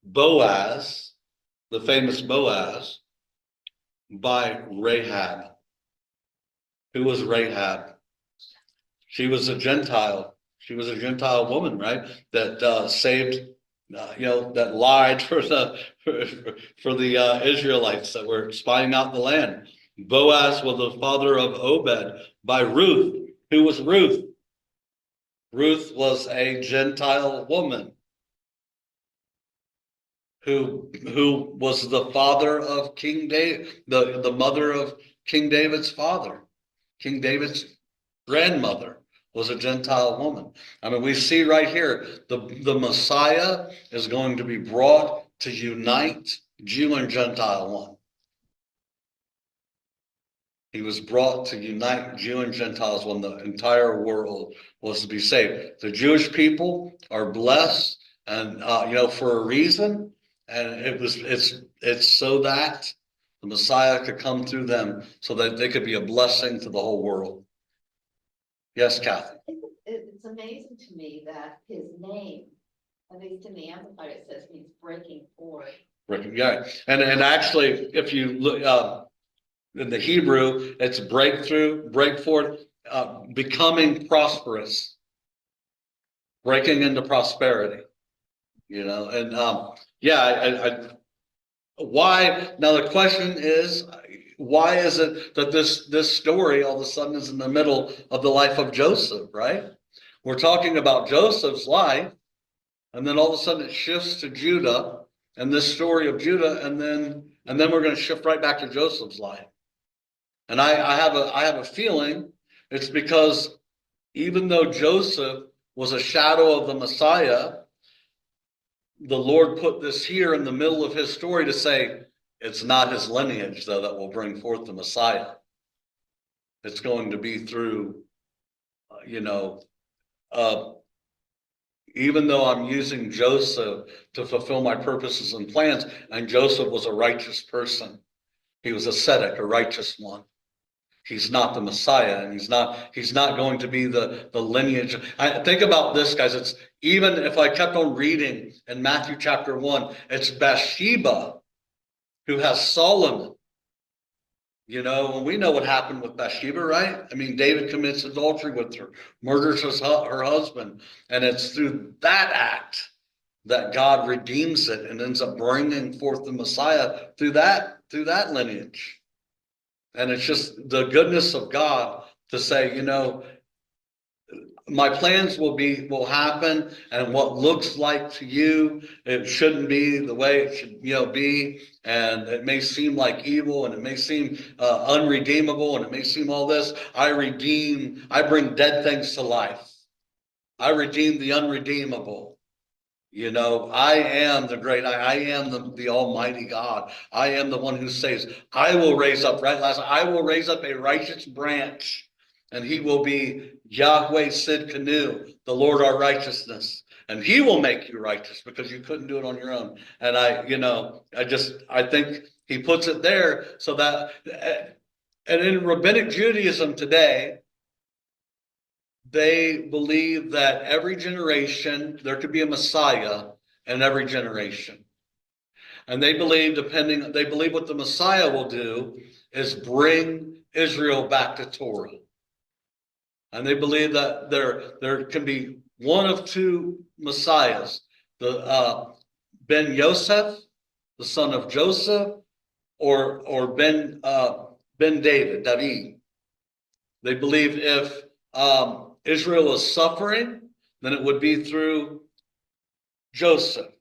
S1: Boaz, the famous Boaz, by Rahab. Who was Rahab? She was a Gentile. She was a Gentile woman, right? That saved, that lied for the Israelites that were spying out the land. Boaz was the father of Obed by Ruth. Who was Ruth? Ruth was a Gentile woman who was the father of King David, the mother of King David's father. King David's grandmother was a Gentile woman. I mean, we see right here, the Messiah is going to be brought to unite Jew and Gentile one. He was brought to unite Jew and Gentiles when the entire world was to be saved. The Jewish people are blessed, and for a reason, and it's so that the Messiah could come through them, so that they could be a blessing to the whole world. Yes, Kathy.
S4: It's amazing to me that his name, at least in the Amplified, it says means breaking forth.
S1: Yeah, and actually, if you look in the Hebrew, it's breakthrough, break forth, becoming prosperous, breaking into prosperity. And why? Now the question is, why is it that this story all of a sudden is in the middle of the life of Joseph, right? We're talking about Joseph's life, and then all of a sudden it shifts to Judah and this story of Judah, and then we're going to shift right back to Joseph's life. And I have a feeling it's because even though Joseph was a shadow of the Messiah, the Lord put this here in the middle of his story to say, it's not his lineage, though, that will bring forth the Messiah. It's going to be through, even though I'm using Joseph to fulfill my purposes and plans, and Joseph was a righteous person. He was ascetic, a righteous one. he's not the Messiah, and he's not going to be the lineage. I think about this, guys. It's even if I kept on reading in Matthew chapter 1, it's Bathsheba who has Solomon. You know, and we know what happened with Bathsheba, right? I mean, David commits adultery with her, murders her husband, and it's through that act that God redeems it and ends up bringing forth the Messiah through that lineage. And it's just the goodness of God to say, you know, my plans will happen, and what looks like to you, it shouldn't be the way it should, you know, be. And it may seem like evil, and it may seem unredeemable, and it may seem all this. I bring dead things to life. I redeem the unredeemable. You know, I am the great, I am the Almighty God. I am the one who says, I will raise up, right? I will raise up a righteous branch, and he will be Yahweh Sid Kanu, the Lord our righteousness. And he will make you righteous because you couldn't do it on your own. And I think he puts it there so that, and in rabbinic Judaism today, they believe that every generation, there could be a Messiah in every generation. And they believe what the Messiah will do is bring Israel back to Torah. And they believe that there can be one of two Messiahs, the Ben Yosef, the son of Joseph, or Ben David. They believe if Israel is suffering, then it would be through Joseph.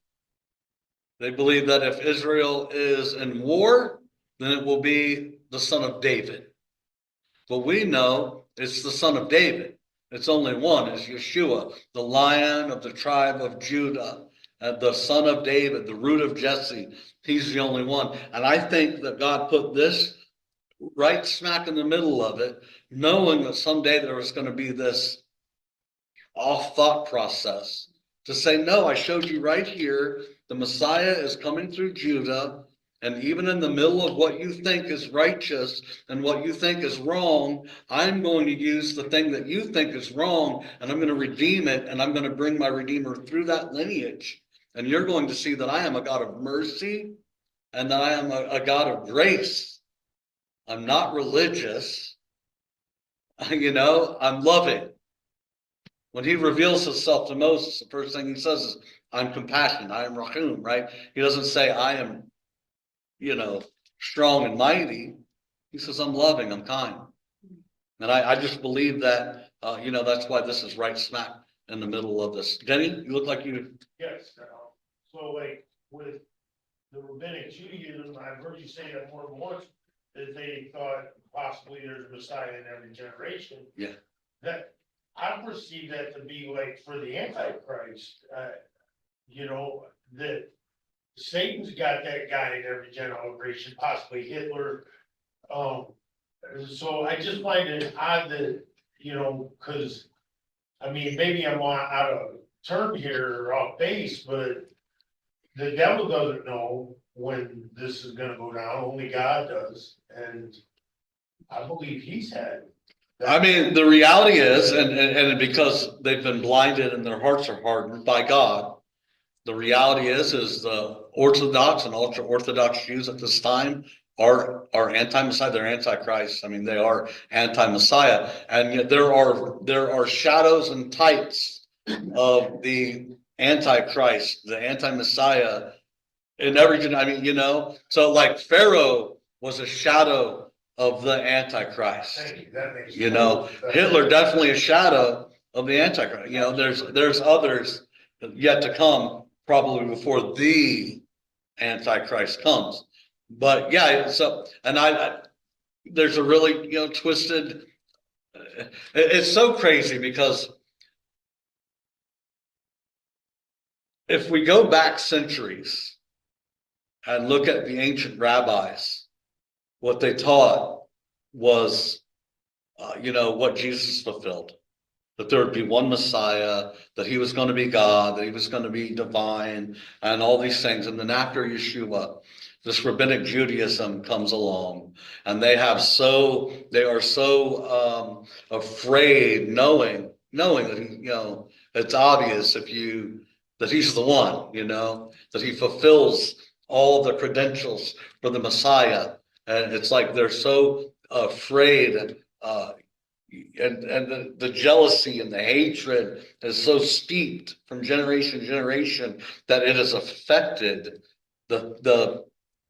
S1: They believe that if Israel is in war, then it will be the son of David. But we know it's the son of David. It's only one, is Yeshua, the Lion of the tribe of Judah, the son of David, the root of Jesse. He's the only one. And I think that God put this right smack in the middle of it, knowing that someday there was going to be this off thought process to say, no, I showed you right here, the Messiah is coming through Judah, and even in the middle of what you think is righteous and what you think is wrong, I'm going to use the thing that you think is wrong, and I'm going to redeem it, and I'm going to bring my Redeemer through that lineage. And you're going to see that I am a God of mercy, and that I am a God of grace. I'm not religious. I'm loving. When he reveals himself to Moses, the first thing he says is, I'm compassionate, I am Rahum, right? He doesn't say, I am, strong and mighty. He says, I'm loving, I'm kind. And I just believe that, that's why this is right smack in the middle of this. Denny, you look like you.
S5: Yes, so like with the rabbinic Judaism, I've heard you say that more than once, that they thought possibly there's a Messiah in every generation.
S1: Yeah.
S5: That I perceive that to be like for the Antichrist, that Satan's got that guy in every generation, possibly Hitler. So I just find it odd that, because, I mean, maybe I'm out of turn here or off base, but the devil doesn't know when this is gonna go down, only God does, and I believe he's had.
S1: I mean, the reality is, and because they've been blinded and their hearts are hardened by God, the reality is the Orthodox and ultra-Orthodox Jews at this time are anti-Messiah. They're anti-Christ. I mean, they are anti-Messiah, and yet there are shadows and types of the Antichrist, the anti-Messiah in every generation. So like Pharaoh was a shadow of the Antichrist.
S5: Thank you, that makes.
S1: Hitler definitely a shadow of the Antichrist. There's others yet to come, probably before the Antichrist comes. But yeah, so and there's a really twisted. It's so crazy because if we go back centuries and look at the ancient rabbis, what they taught was, what Jesus fulfilled. that there would be one Messiah, that he was going to be God, that he was going to be divine, and all these things. And then after Yeshua, this rabbinic Judaism comes along, and they are so afraid, knowing that it's obvious that he's the one, that he fulfills all the credentials for the Messiah, and it's like they're so afraid and the jealousy and the hatred is so steeped from generation to generation that it has affected the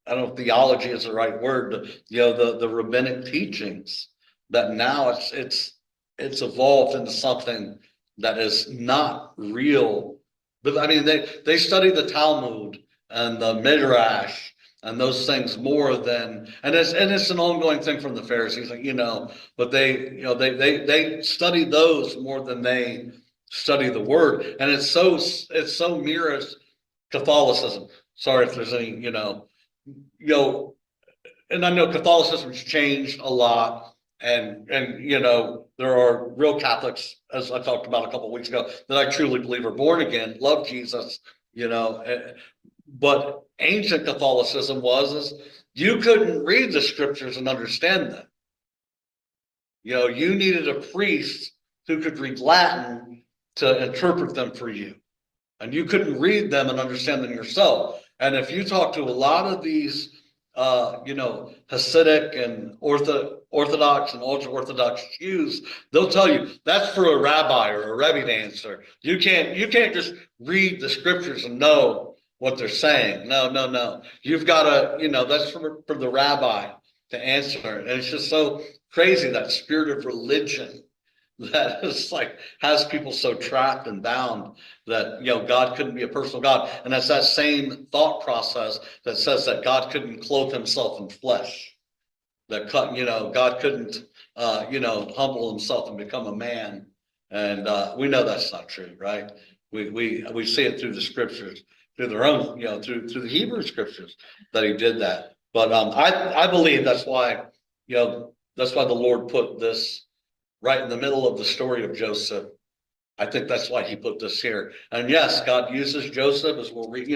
S1: I don't know if theology is the right word, but the rabbinic teachings, that now it's evolved into something that is not real. But I mean, they study the Talmud and the Midrash and those things more than, and it's an ongoing thing from the Pharisees, like, but they study those more than they study the word. And it's so mirrors Catholicism. Sorry if there's any, and I know Catholicism's changed a lot, and there are real Catholics, as I talked about a couple of weeks ago, that I truly believe are born again, love Jesus, but ancient Catholicism is you couldn't read the scriptures and understand them. You needed a priest who could read Latin to interpret them for you, and you couldn't read them and understand them yourself. And if you talk to a lot of these, Hasidic and Orthodox and ultra Orthodox Jews, they'll tell you that's for a rabbi or a rebbe to answer. You can't just read the scriptures and know what they're saying. No. You've got to, that's for the rabbi to answer. And it's just so crazy, that spirit of religion that is like has people so trapped and bound that God couldn't be a personal God. And that's that same thought process that says that God couldn't clothe himself in flesh, that God couldn't humble himself and become a man. And we know that's not true, right? We see it through the scriptures, through their own, through the Hebrew scriptures, that he did that. But I believe that's why the Lord put this right in the middle of the story of Joseph. I think that's why he put this here. And yes, God uses Joseph, as we'll read,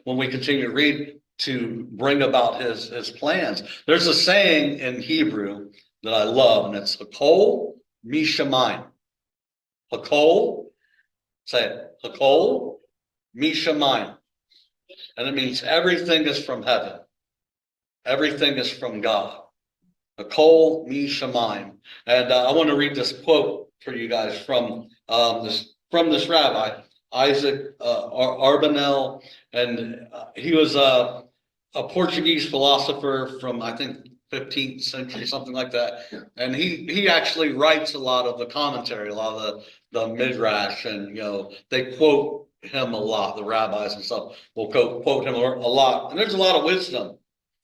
S1: when we continue to read, to bring about his plans. There's a saying in Hebrew that I love, and it's Hakol Mishamayim. Hakol, say it, Hakol Mishamayim. And it means everything is from heaven. Everything is from God. Hakol Mishamayim. And I want to read this quote for you guys from this rabbi, Isaac Arbanel, and he was a Portuguese philosopher from, I think, 15th century, something like that. And he actually writes a lot of the commentary, a lot of the midrash, and they quote him a lot. The rabbis and stuff will quote him a lot, and there's a lot of wisdom.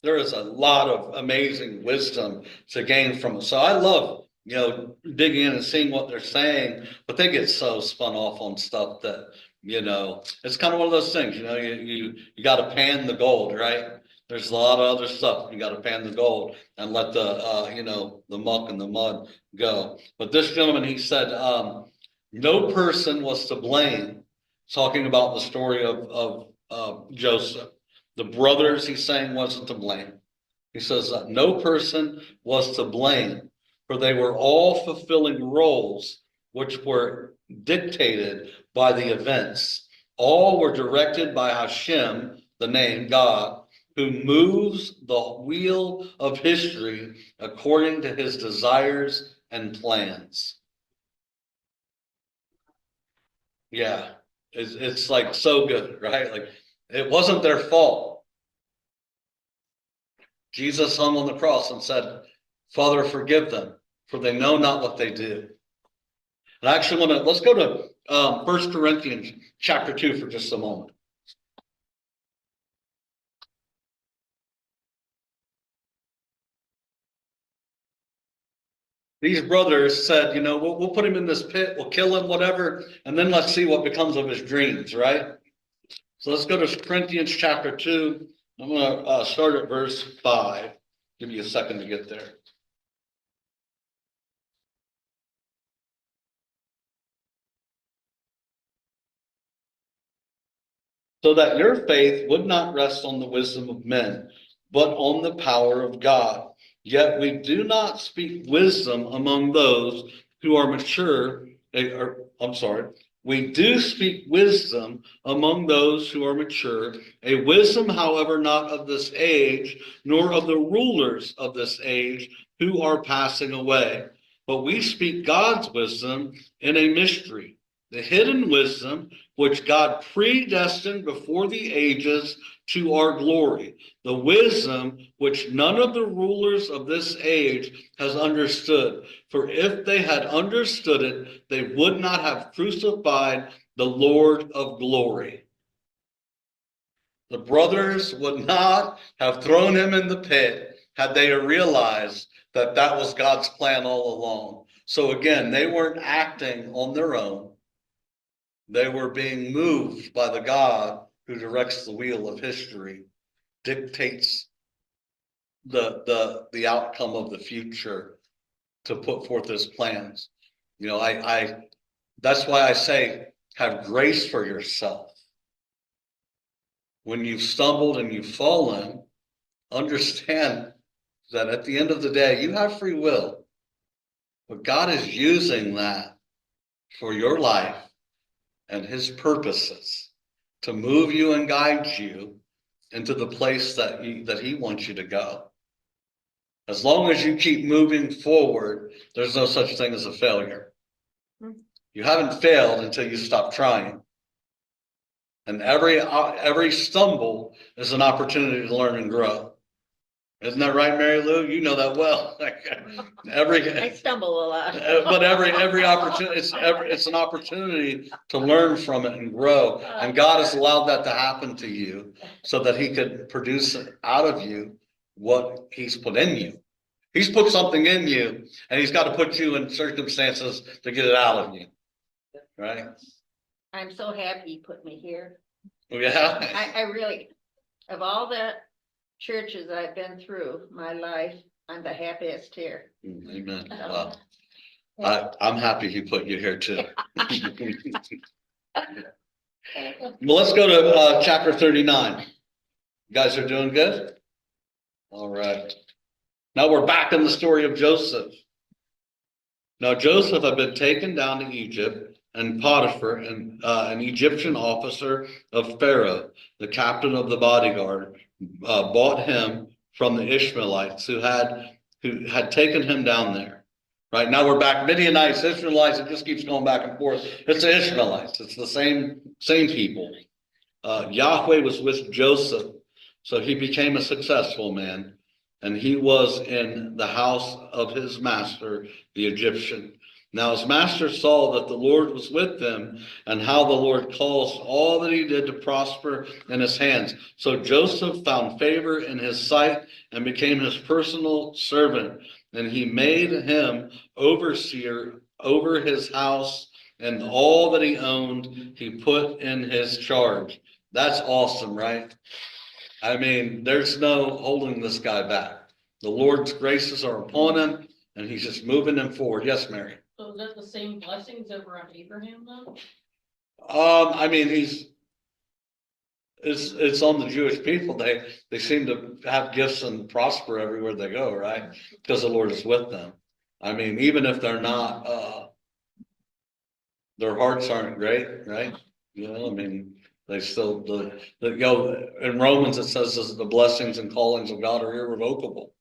S1: There is a lot of amazing wisdom to gain from it. So I love, digging in and seeing what they're saying, but they get so spun off on stuff that, it's kind of one of those things, you got to pan the gold, right? There's a lot of other stuff. You got to pan the gold and let the muck and the mud go. But this gentleman, he said, no person was to blame, talking about the story of Joseph. The brothers, he's saying, wasn't to blame. He says that no person was to blame, for they were all fulfilling roles which were dictated by the events. All were directed by Hashem, the name God, who moves the wheel of history according to his desires and plans. Yeah, it's like so good, right? Like, it wasn't their fault. Jesus hung on the cross and said, Father, forgive them, for they know not what they do. And I actually let's go to 1 Corinthians chapter 2 for just a moment. These brothers said, we'll put him in this pit, we'll kill him, whatever, and then let's see what becomes of his dreams, right? So let's go to Corinthians chapter 2. I'm going to start at verse 5. Give me a second to get there. so that your faith would not rest on the wisdom of men, but on the power of God. Yet we do not speak wisdom among those who are mature, we do speak wisdom among those who are mature, a wisdom, however, not of this age, nor of the rulers of this age who are passing away. But we speak God's wisdom in a mystery, the hidden wisdom which God predestined before the ages to our glory, the wisdom which none of the rulers of this age has understood. For if they had understood it, they would not have crucified the Lord of glory. The brothers would not have thrown him in the pit had they realized that that was God's plan all along. So again, they weren't acting on their own. They were being moved by the God who directs the wheel of history, dictates the outcome of the future to put forth his plans. You know, I that's why I say have grace for yourself. When you've stumbled and you've fallen, understand that at the end of the day, you have free will. But God is using that for your life and his purposes to move you and guide you into the place that he wants you to go. As long as you keep moving forward, there's no such thing as a failure. You haven't failed until you stop trying. And every stumble is an opportunity to learn and grow. Isn't that right, Mary Lou? You know that well.
S2: I stumble a lot.
S1: But every opportunity, it's an opportunity to learn from it and grow. And God has allowed that to happen to you so that he could produce out of you what he's put in you. He's put something in you, and he's got to put you in circumstances to get it out of you. Right?
S6: I'm so happy he put me here.
S1: Yeah.
S6: I really, of all the churches I've been through my life, I'm the happiest here.
S1: Amen. Well, I'm happy he put you here too. Well, let's go to chapter 39. You guys are doing good? All right. Now we're back in the story of Joseph. Now Joseph had been taken down to Egypt, and Potiphar, an Egyptian officer of Pharaoh, the captain of the bodyguard, bought him from the Ishmaelites who had taken him down there. Right now we're back Midianites, Israelites. It just keeps going back and forth. It's the Ishmaelites. It's the same people. Yahweh was with Joseph, so he became a successful man, and he was in the house of his master, the Egyptian. Now his master saw that the Lord was with him, and how the Lord caused all that he did to prosper in his hands. So Joseph found favor in his sight and became his personal servant. And he made him overseer over his house, and all that he owned he put in his charge. That's awesome, right? I mean, there's no holding this guy back. The Lord's graces are upon him, and he's just moving him forward. Yes, Mary.
S7: So is that the same blessings that were on Abraham then?
S1: I mean, it's on the Jewish people. They seem to have gifts and prosper everywhere they go, right? Because the Lord is with them. I mean, even if they're not, their hearts aren't great, right? You know, I mean, they still in Romans it says the blessings and callings of God are irrevocable,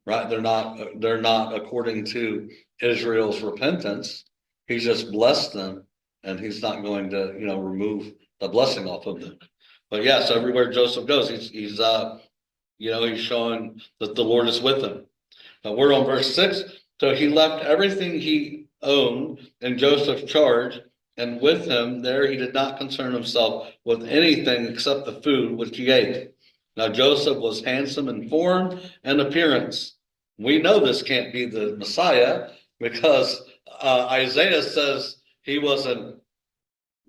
S1: right? They're not according to Israel's repentance. He's just blessed them, and he's not going to, remove the blessing off of them. But yes, everywhere Joseph goes, he's showing that the Lord is with him. Now we're on verse 6. So he left everything he owned in Joseph's charge, and with him there he did not concern himself with anything except the food which he ate. Now Joseph was handsome in form and appearance. We know this can't be the Messiah because Isaiah says he wasn't.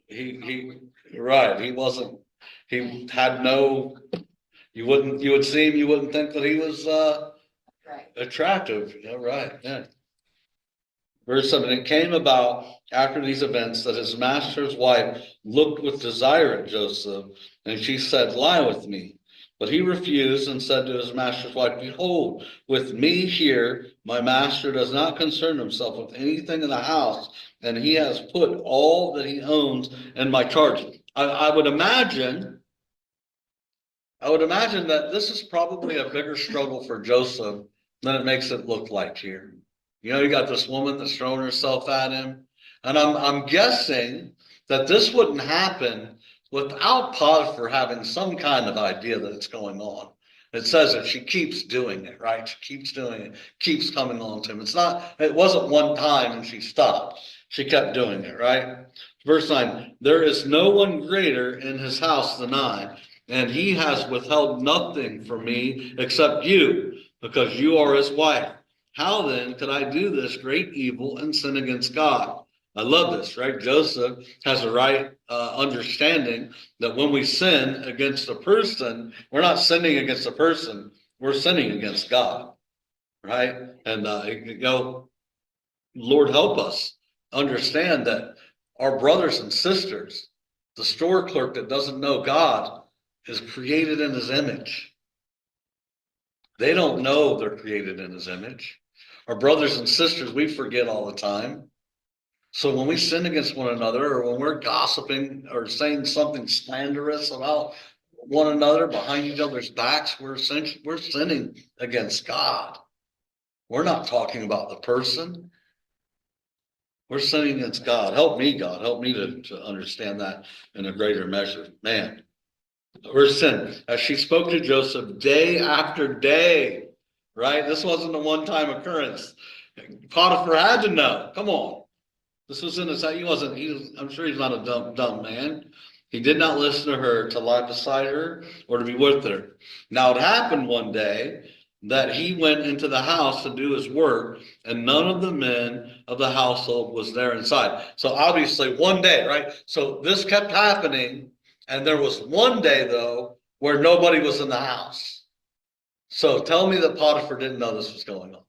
S1: He wasn't. He had no. You would see him. You wouldn't think that he was
S4: Right.
S1: attractive. Yeah, right. Yeah. Verse 7, it came about after these events that his master's wife looked with desire at Joseph, and she said, lie with me. But he refused and said to his master's wife, behold, with me here, my master does not concern himself with anything in the house, and he has put all that he owns in my charge. I would imagine that this is probably a bigger struggle for Joseph than it makes it look like here. You know, you got this woman that's throwing herself at him. And I'm guessing that this wouldn't happen without Potiphar having some kind of idea that it's going on. It says that she keeps doing it, right? She keeps doing it, keeps coming on to him. It wasn't one time and she stopped. She kept doing it, right? Verse 9, there is no one greater in his house than I, and he has withheld nothing from me except you, because you are his wife. How then could I do this great evil and sin against God? I love this, right? Joseph has a right understanding that when we sin against a person, we're not sinning against a person, we're sinning against God, right? And, Lord help us understand that our brothers and sisters, the store clerk that doesn't know God, is created in his image. They don't know they're created in his image. Our brothers and sisters, we forget all the time. So when we sin against one another, or when we're gossiping or saying something slanderous about one another behind each other's backs, we're sinning against God. We're not talking about the person. We're sinning against God. Help me, God. Help me to understand that in a greater measure. Man, verse 10, as she spoke to Joseph day after day, right? This wasn't a one-time occurrence. Potiphar had to know. Come on. This was in his, I'm sure he's not a dumb man. He did not listen to her to lie beside her or to be with her. Now it happened one day that he went into the house to do his work, and none of the men of the household was there inside. So obviously one day, right? So this kept happening, and there was one day though where nobody was in the house. So tell me that Potiphar didn't know this was going on.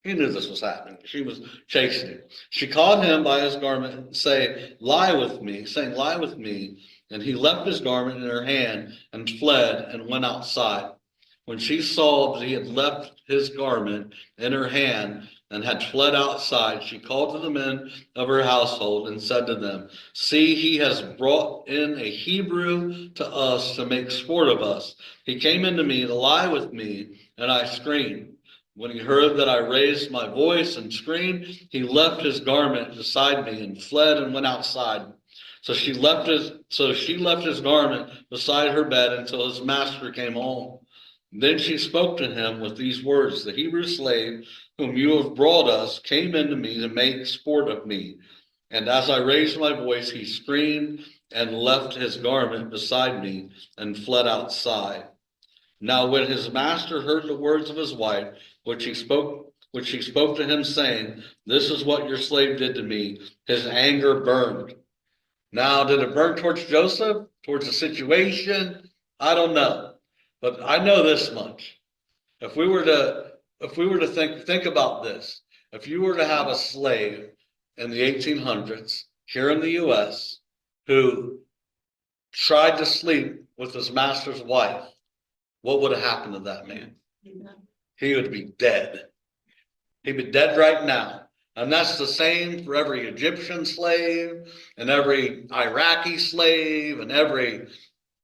S1: He knew this was happening. She was chasing him. She caught him by his garment and saying, lie with me. And he left his garment in her hand and fled and went outside. When she saw that he had left his garment in her hand and had fled outside, she called to the men of her household and said to them, see, he has brought in a Hebrew to us to make sport of us. He came into me to lie with me, and I screamed. When he heard that I raised my voice and screamed, he left his garment beside me and fled and went outside. So she left his garment beside her bed until his master came home. Then she spoke to him with these words, the Hebrew slave whom you have brought us came into me to make sport of me. And as I raised my voice, he screamed and left his garment beside me and fled outside. Now when his master heard the words of his wife, which she spoke to him, saying, this is what your slave did to me, his anger burned. Now, did it burn towards Joseph, towards the situation? I don't know. But I know this much. If we were to think about this, if you were to have a slave in the 1800s here in the US who tried to sleep with his master's wife, what would have happened to that man? He would be dead. He'd be dead right now. And that's the same for every Egyptian slave and every Iraqi slave and every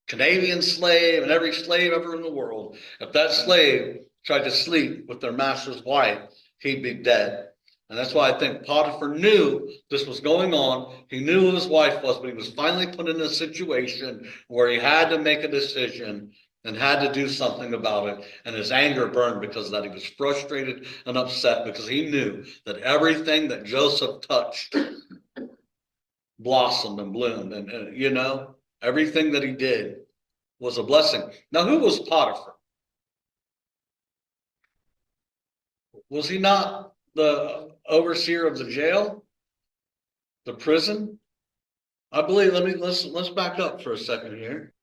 S1: Canadian slave and every slave ever in the world. If that slave tried to sleep with their master's wife, he'd be dead. And that's why I think Potiphar knew this was going on. He knew who his wife was, but he was finally put in a situation where he had to make a decision and had to do something about it. And his anger burned because of that. He was frustrated and upset because he knew that everything that Joseph touched blossomed and bloomed. And everything that he did was a blessing. Now, who was Potiphar? Was he not the overseer of the jail, the prison? I believe, let's back up for a second here.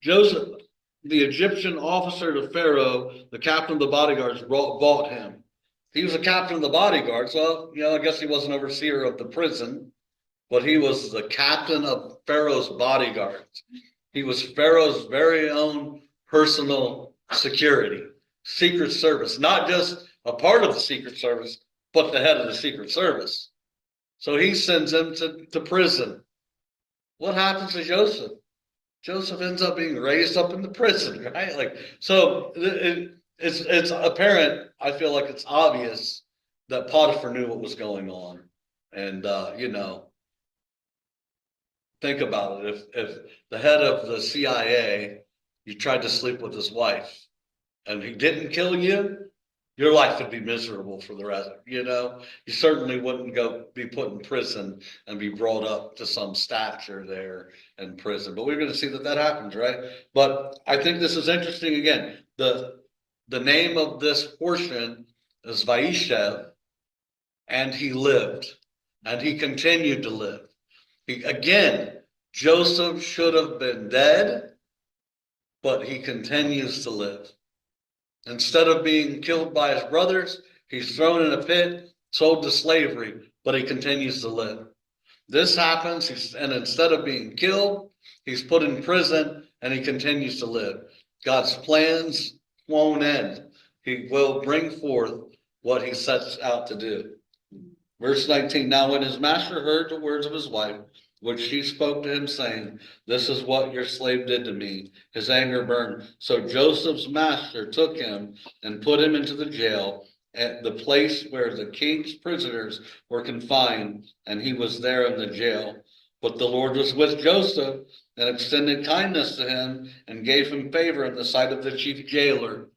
S1: Joseph, the Egyptian officer to Pharaoh, the captain of the bodyguards, bought him. He was a captain of the bodyguard, so, I guess he wasn't overseer of the prison, but he was the captain of Pharaoh's bodyguards. He was Pharaoh's very own personal security, secret service, not just a part of the secret service, but the head of the secret service. So he sends him to prison. What happens to Joseph? Joseph ends up being raised up in the prison, right? Like, so it's apparent. I feel like it's obvious that Potiphar knew what was going on, and think about it. If the head of the CIA, you tried to sleep with his wife, and he didn't kill you, your life would be miserable for the rest. You certainly wouldn't be put in prison and be brought up to some stature there in prison. But we're going to see that happens, right? But I think this is interesting. Again, the name of this portion is Vayeshev, and he lived, and he continued to live. Again, Joseph should have been dead, but he continues to live. Instead of being killed by his brothers, he's thrown in a pit, sold to slavery, but he continues to live. This happens, and instead of being killed, he's put in prison, and he continues to live. God's plans won't end. He will bring forth what he sets out to do. Verse 19, now when his master heard the words of his wife, which she spoke to him, saying, this is what your slave did to me, his anger burned. So Joseph's master took him and put him into the jail at the place where the king's prisoners were confined, and he was there in the jail. But the Lord was with Joseph and extended kindness to him and gave him favor in the sight of the chief jailer.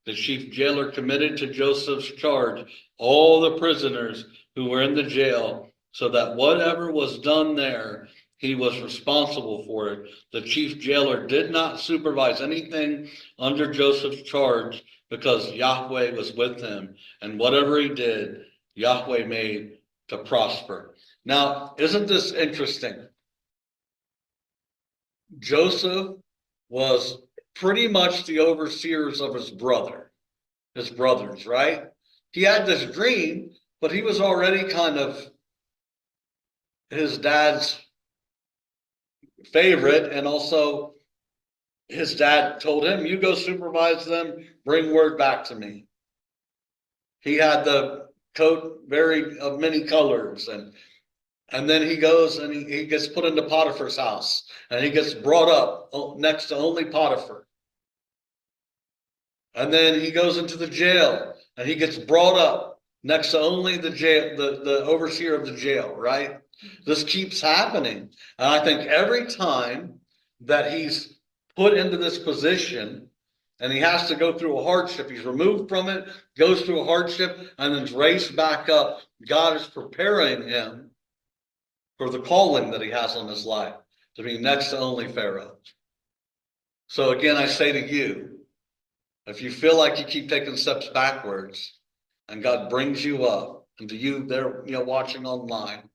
S1: The chief jailer committed to Joseph's charge all the prisoners who were in the jail, so that whatever was done there, he was responsible for it. The chief jailer did not supervise anything under Joseph's charge because Yahweh was with him, and whatever he did, Yahweh made to prosper. Now, isn't this interesting? Joseph was pretty much the overseers of his brothers, right? He had this dream, but he was already kind of his dad's favorite, and also his dad told him, you go supervise them, bring word back to me. He had the coat of many colors, and then he goes and he gets put into Potiphar's house, and he gets brought up next to only Potiphar. And then he goes into the jail, and he gets brought up next to only the overseer of the jail, right? This keeps happening. And I think every time that he's put into this position and he has to go through a hardship, he's removed from it, goes through a hardship, and then is raised back up, God is preparing him for the calling that he has on his life, to be next to only Pharaoh. So again, I say to you, if you feel like you keep taking steps backwards and God brings you up, and to you there, watching online,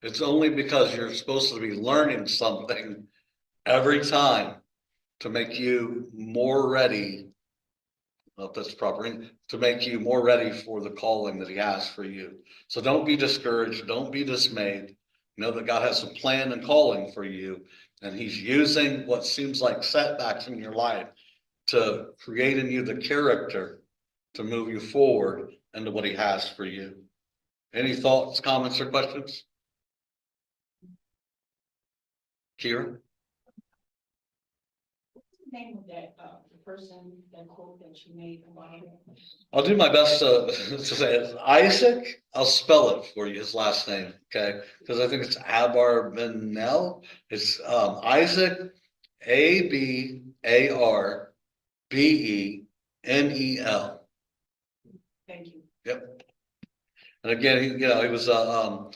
S1: it's only because you're supposed to be learning something every time to make you more ready, if that's proper, to make you more ready for the calling that he has for you. So don't be discouraged. Don't be dismayed. Know that God has a plan and calling for you, and he's using what seems like setbacks in your life to create in you the character to move you forward into what he has for you. Any thoughts, comments, or questions? Kira?
S3: What's the name of that, the person, that quote that you made about it?
S1: I'll do my best to say it. Isaac, I'll spell it for you, his last name, okay? Because I think it's Abarbanel. It's Isaac, Abarbenel.
S3: Thank you.
S1: Yep. And again, he was a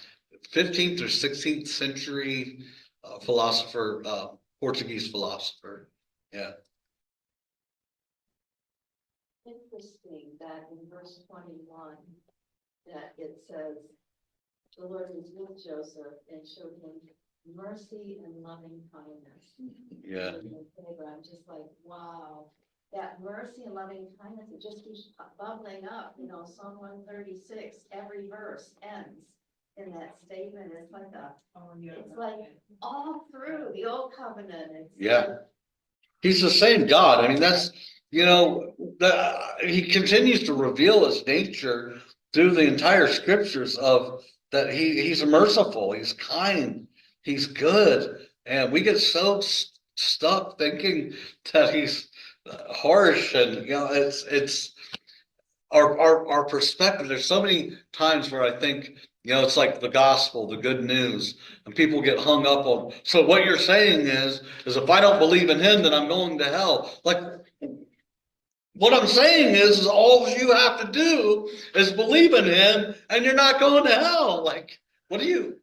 S1: 15th or 16th century philosopher, Portuguese philosopher. Yeah.
S4: Interesting that in verse 21, that it says, the Lord was with Joseph and showed him mercy and loving kindness.
S1: Yeah.
S4: Showed him favor. I'm just like, wow, that mercy and loving kindness, it just keeps bubbling up, you know, Psalm 136, every verse ends in that statement. It's like it's like all through the old covenant.
S1: Yeah. He's the same God. I mean, that's, he continues to reveal his nature through the entire scriptures of that he's merciful, he's kind, he's good. And we get so stuck thinking that he's harsh and, it's our perspective. There's so many times where I think, it's like the gospel, the good news, and people get hung up on. So what you're saying is if I don't believe in him, then I'm going to hell. Like what I'm saying is all you have to do is believe in him, and you're not going to hell. Like what do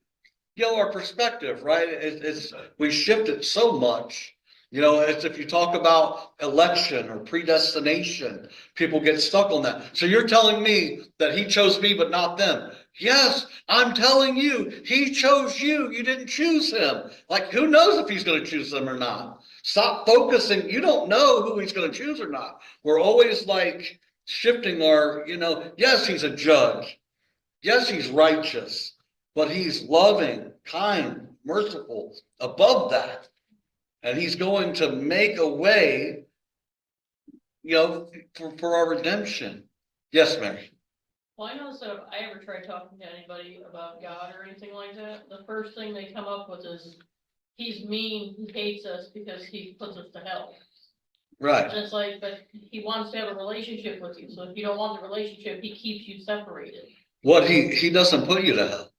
S1: our perspective, right? It's we shift it so much. It's if you talk about election or predestination, people get stuck on that. So you're telling me that he chose me, but not them. Yes, I'm telling you, he chose you. You didn't choose him. Like, who knows if he's going to choose them or not? Stop focusing. You don't know who he's going to choose or not. We're always like shifting our, yes, he's a judge. Yes, he's righteous, but he's loving, kind, merciful above that. And he's going to make a way, for our redemption. Yes, Mary.
S7: Well, I know, so if I ever try talking to anybody about God or anything like that, the first thing they come up with is, he's mean, he hates us because he puts us to hell.
S1: Right.
S7: And it's like, but he wants to have a relationship with you, so if you don't want the relationship, he keeps you separated.
S1: What he doesn't put you to hell.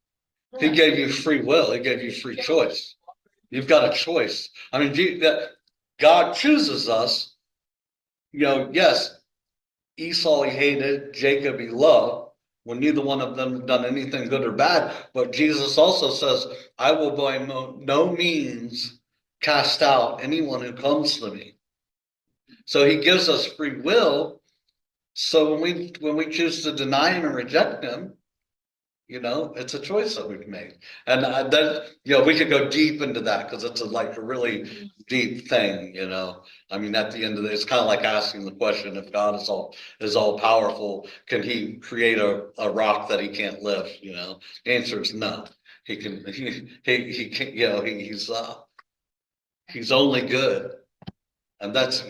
S1: He gave you free will. He gave you free choice. You've got a choice. I mean, that God chooses us. Yes, Esau he hated, Jacob he loved, when neither one of them had done anything good or bad. But Jesus also says, I will by no means cast out anyone who comes to me. So he gives us free will. So when we choose to deny him and reject him, it's a choice that we've made. And then, we could go deep into that because it's like a really deep thing, I mean, at the end of it, it's kind of like asking the question, if God is all powerful, can he create a rock that he can't lift, The answer is no. He can, he can, he's only good. And that's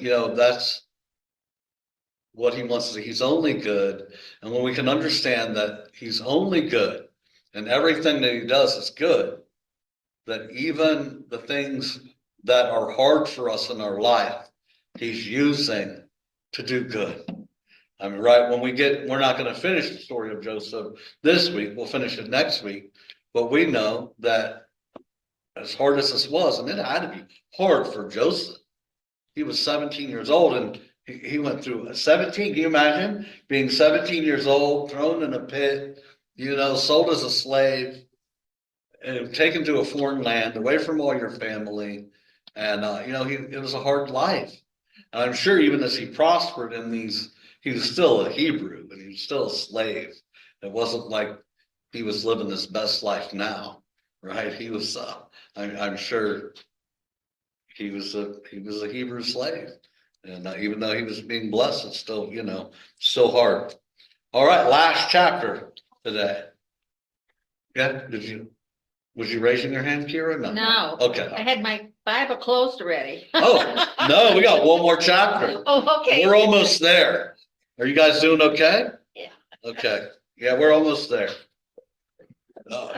S1: what he wants to say. He's only good. And when we can understand that he's only good and everything that he does is good, that even the things that are hard for us in our life, he's using to do good. I mean, right, we're not going to finish the story of Joseph this week. We'll finish it next week. But we know that as hard as this was, and it had to be hard for Joseph. He was 17 years old and he went through 17. Can you imagine being 17 years old, thrown in a pit, sold as a slave, and taken to a foreign land, away from all your family. And, it was a hard life. And I'm sure even as he prospered in these, he was still a Hebrew, but he was still a slave. It wasn't like he was living his best life now, right? He was, I'm sure he was a Hebrew slave. And even though he was being blessed, it's still, still hard. All right, last chapter today. Yeah, was you raising your hand, Kira?
S6: No.
S1: Okay.
S6: I had my Bible closed already.
S1: Oh, no, we got one more chapter.
S6: Oh, okay.
S1: We're almost there. Are you guys doing okay?
S6: Yeah.
S1: Okay. Yeah, we're almost there.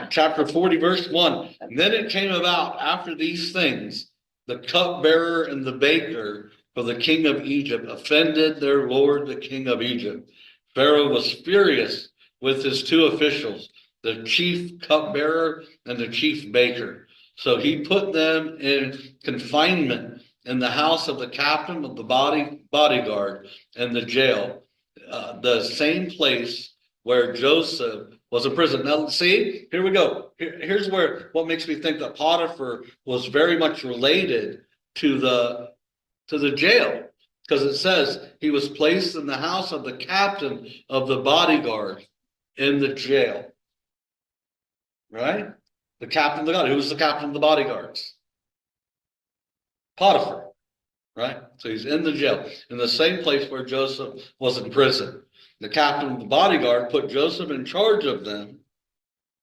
S1: Chapter 40, verse 1. Then it came about after these things, the cupbearer and the baker for the king of Egypt offended their lord, the king of Egypt. Pharaoh was furious with his two officials, the chief cupbearer and the chief baker. So he put them in confinement in the house of the captain of the bodyguard and the jail, the same place where Joseph was in prison. Now, see, here we go. Here's where what makes me think that Potiphar was very much related to the jail, because it says he was placed in the house of the captain of the bodyguard in the jail. Right? The captain of the guard. Who was the captain of the bodyguards? Potiphar. right? So he's in the jail, in the same place where Joseph was in prison. The captain of the bodyguard put Joseph in charge of them.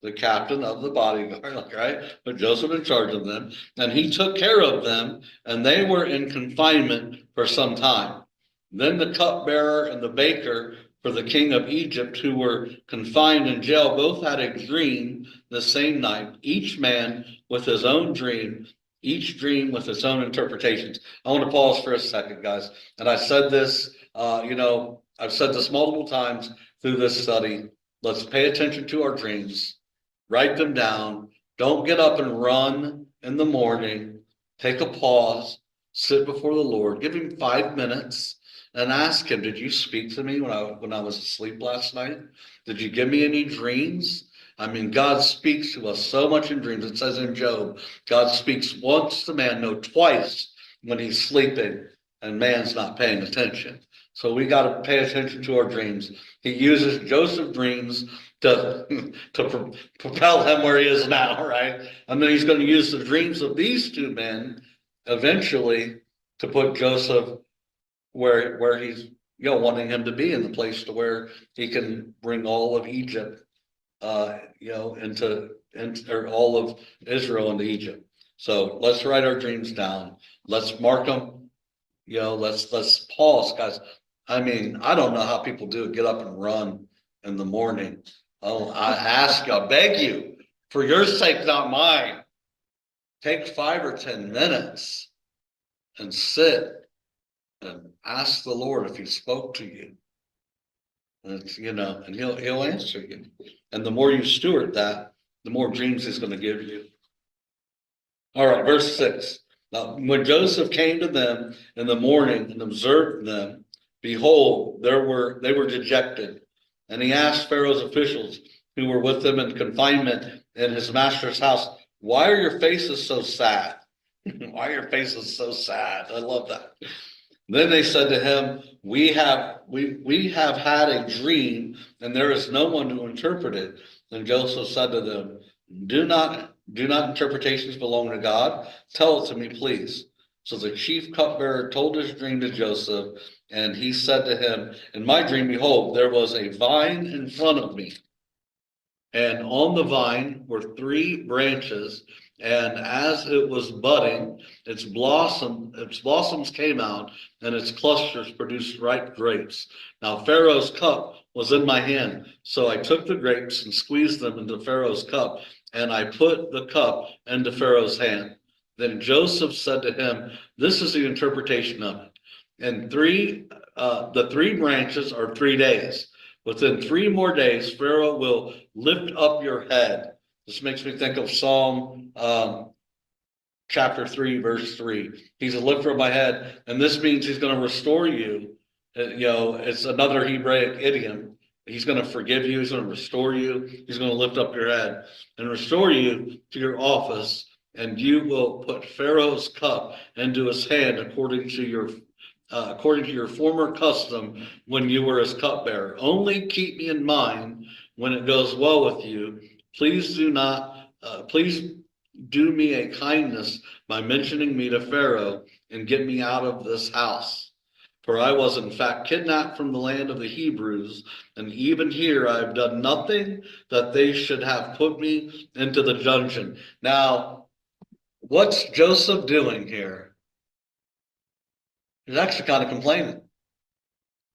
S1: The captain of the bodyguard, right? Put Joseph in charge of them, and he took care of them, and they were in confinement for some time. Then the cupbearer and the baker for the king of Egypt, who were confined in jail, both had a dream the same night, each man with his own dream, each dream with its own interpretations. I want to pause for a second, guys. And I said this, I've said this multiple times through this study. Let's pay attention to our dreams. Write them down. Don't get up and run in the morning. Take a pause, sit before the Lord, give him 5 minutes and ask him, did you speak to me when I was asleep last night? Did you give me any dreams? I mean, God speaks to us so much in dreams. It says in Job, God speaks once to man, no, twice when he's sleeping and man's not paying attention. So we got to pay attention to our dreams. He uses Joseph's dreams to propel him where he is now, right? And then he's going to use the dreams of these two men eventually to put Joseph where he's wanting him to be, in the place to where he can bring all of Egypt into or all of Israel into Egypt. So let's write our dreams down. Let's mark them. Let's pause, guys. I mean, I don't know how people do it. Get up and run in the morning. Oh, I ask you, I beg you, for your sake, not mine. Take 5 or 10 minutes and sit and ask the Lord if he spoke to you. And and he'll answer you. And the more you steward that, the more dreams he's going to give you. All right, verse 6. Now, when Joseph came to them in the morning and observed them, behold, they were dejected. And he asked Pharaoh's officials who were with him in confinement in his master's house, why are your faces so sad? Why are your faces so sad? I love that. Then they said to him, we have had a dream, and there is no one to interpret it. And Joseph said to them, do not interpretations belong to God? Tell it to me, please. So the chief cupbearer told his dream to Joseph, and he said to him, in my dream, behold, there was a vine in front of me. And on the vine were 3 branches, and as it was budding, its blossoms came out, and its clusters produced ripe grapes. Now Pharaoh's cup was in my hand, so I took the grapes and squeezed them into Pharaoh's cup, and I put the cup into Pharaoh's hand. Then Joseph said to him, this is the interpretation of it. And the 3 branches are 3 days. Within 3 more days, Pharaoh will lift up your head. This makes me think of Psalm chapter 3, verse 3. He's a lifter of my head, and this means he's going to restore you. It's another Hebraic idiom. He's going to forgive you. He's going to restore you. He's going to lift up your head and restore you to your office, and you will put Pharaoh's cup into his hand according to your former custom when you were his cupbearer. Only keep me in mind when it goes well with you. Please do me a kindness by mentioning me to Pharaoh and get me out of this house. For I was in fact kidnapped from the land of the Hebrews, and even here I have done nothing that they should have put me into the dungeon. Now, what's Joseph doing here? He's actually kind of complaining.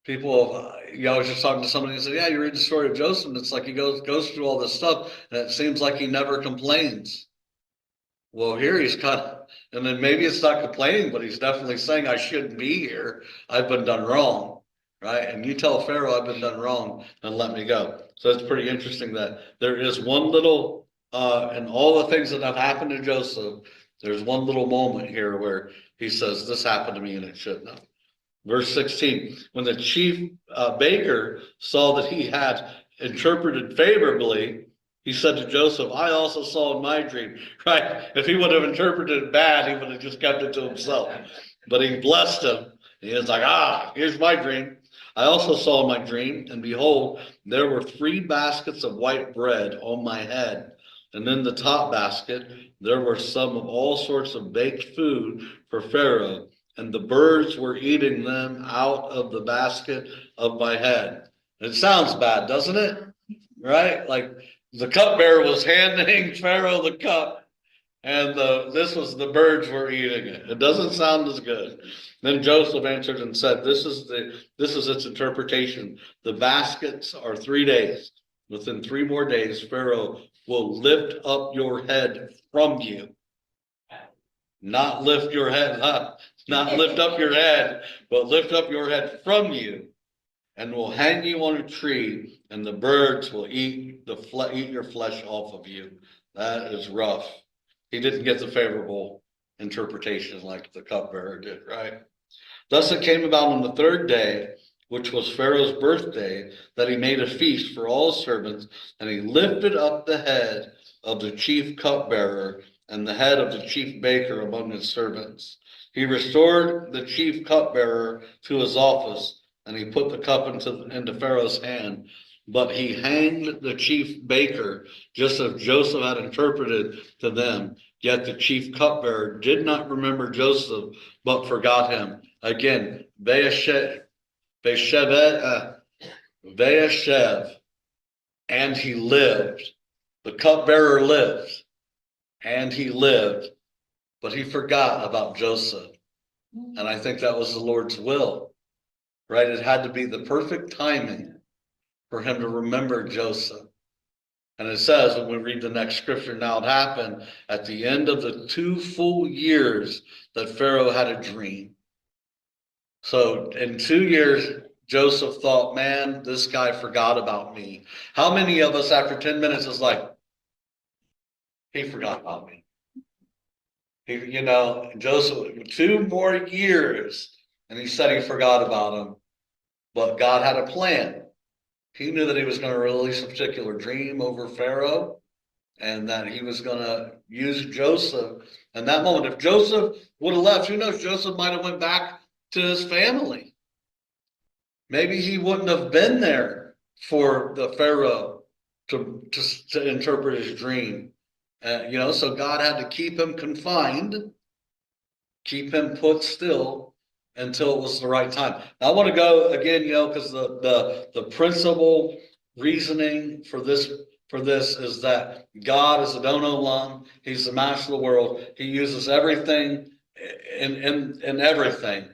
S1: People, I was just talking to somebody and said, yeah, you read the story of Joseph, and it's like he goes through all this stuff, and it seems like he never complains. Well, here he's and then maybe it's not complaining, but he's definitely saying, I shouldn't be here. I've been done wrong, right? And you tell Pharaoh I've been done wrong and let me go. So it's pretty interesting that there is one little, and all the things that have happened to Joseph, there's one little moment here where he says, this happened to me and it shouldn't have. Verse 16, when the chief baker saw that he had interpreted favorably, he said to Joseph, I also saw in my dream, right? If he would have interpreted it bad, he would have just kept it to himself. But he blessed him. He was like, here's my dream. I also saw in my dream, and behold, there were 3 baskets of white bread on my head. And in the top basket, there were some of all sorts of baked food for Pharaoh. and the birds were eating them out of the basket of my head. It sounds bad, doesn't it? Right? Like the cupbearer was handing Pharaoh the cup, and the birds were eating it. It doesn't sound as good. Then Joseph answered and said, this is its interpretation. The baskets are 3 days. Within 3 more days, Pharaoh will lift up your head from you. Not lift your head up, not lift up your head, but lift up your head from you, and will hang you on a tree, and the birds will eat your flesh off of you. That is rough. He didn't get the favorable interpretation like the cupbearer did, right? Thus it came about on the 3rd day, which was Pharaoh's birthday, that he made a feast for all his servants, and he lifted up the head of the chief cupbearer and the head of the chief baker among his servants. He restored the chief cupbearer to his office, and he put the cup into Pharaoh's hand. But he hanged the chief baker, just as Joseph had interpreted to them. Yet the chief cupbearer did not remember Joseph, but forgot him. Again, Vayeshev, and he lived. The cupbearer lived, and he lived, but he forgot about Joseph. And I think that was the Lord's will, right? It had to be the perfect timing for him to remember Joseph. And it says, when we read the next scripture, now it happened at the end of the 2 full years that Pharaoh had a dream. So in 2 years, Joseph thought, man, this guy forgot about me. How many of us after 10 minutes is like, he forgot about me? Joseph, 2 more years, and he said he forgot about him. But God had a plan. He knew that he was going to release a particular dream over Pharaoh, and that he was going to use Joseph in that moment. If Joseph would have left, who knows, Joseph might have went back to his family. Maybe he wouldn't have been there for the Pharaoh to interpret his dream. So God had to keep him confined, keep him put still until it was the right time. Now I want to go again, because the principal reasoning for this is that God is Adon Olam. He's the master of the world. He uses everything in everything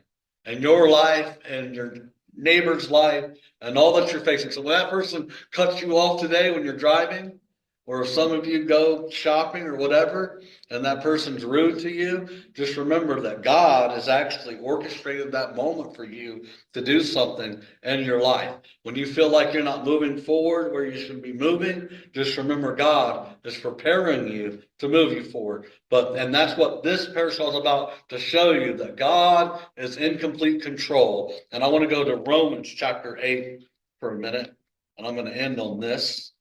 S1: in your life and your neighbor's life and all that you're facing. So when that person cuts you off today when you're driving, or if some of you go shopping or whatever, and that person's rude to you, just remember that God has actually orchestrated that moment for you to do something in your life. When you feel like you're not moving forward where you should be moving, just remember God is preparing you to move you forward. And that's what this parashah is about, to show you that God is in complete control. And I want to go to Romans chapter 8 for a minute, and I'm going to end on this.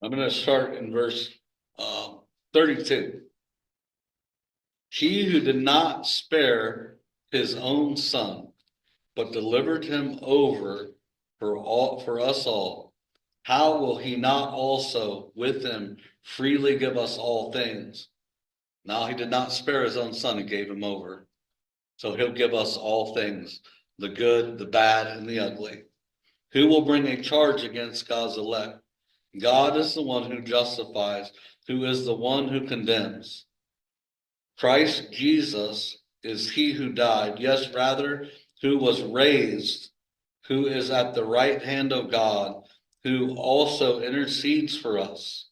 S1: I'm going to start in verse 32. He who did not spare his own son, but delivered him over for us all, how will he not also with him freely give us all things? Now he did not spare his own son, he gave him over. So he'll give us all things, the good, the bad, and the ugly. Who will bring a charge against God's elect? God is the one who justifies, who is the one who condemns. Christ Jesus is he who died, yes, rather, who was raised, who is at the right hand of God, who also intercedes for us.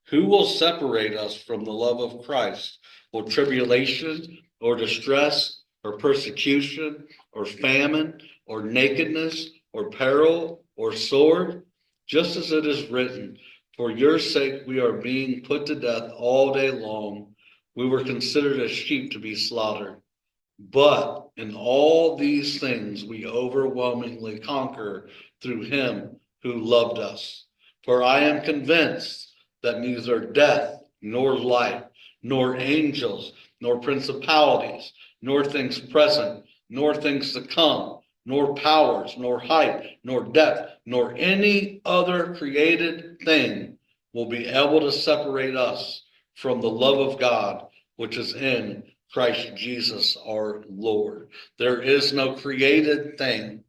S1: Who will separate us from the love of Christ? Will tribulation or distress or persecution or famine or nakedness or peril or sword? Just as it is written, for your sake we are being put to death all day long. We were considered as sheep to be slaughtered. But in all these things, we overwhelmingly conquer through him who loved us. For I am convinced that neither death, nor life, nor angels, nor principalities, nor things present, nor things to come, nor powers, nor height, nor depth, nor any other created thing will be able to separate us from the love of God, which is in Christ Jesus our Lord. There is no created thing,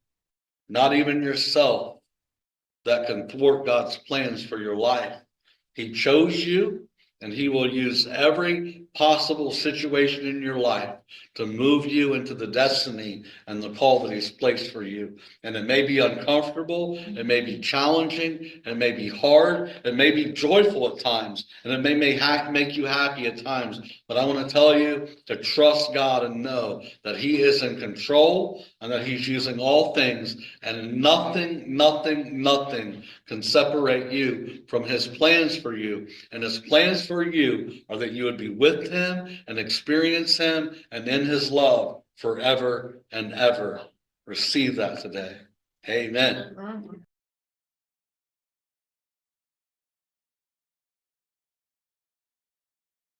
S1: not even yourself, that can thwart God's plans for your life. He chose you, and he will use every possible situation in your life to move you into the destiny and the call that he's placed for you. And it may be uncomfortable, it may be challenging, it may be hard, it may be joyful at times, and it may make you happy at times. But I want to tell you to trust God and know that he is in control and that he's using all things, and nothing can separate you from his plans for you. And his plans for you are that you would be with him and experience him and in his love forever and ever. Receive that today. Amen.
S6: Mhm.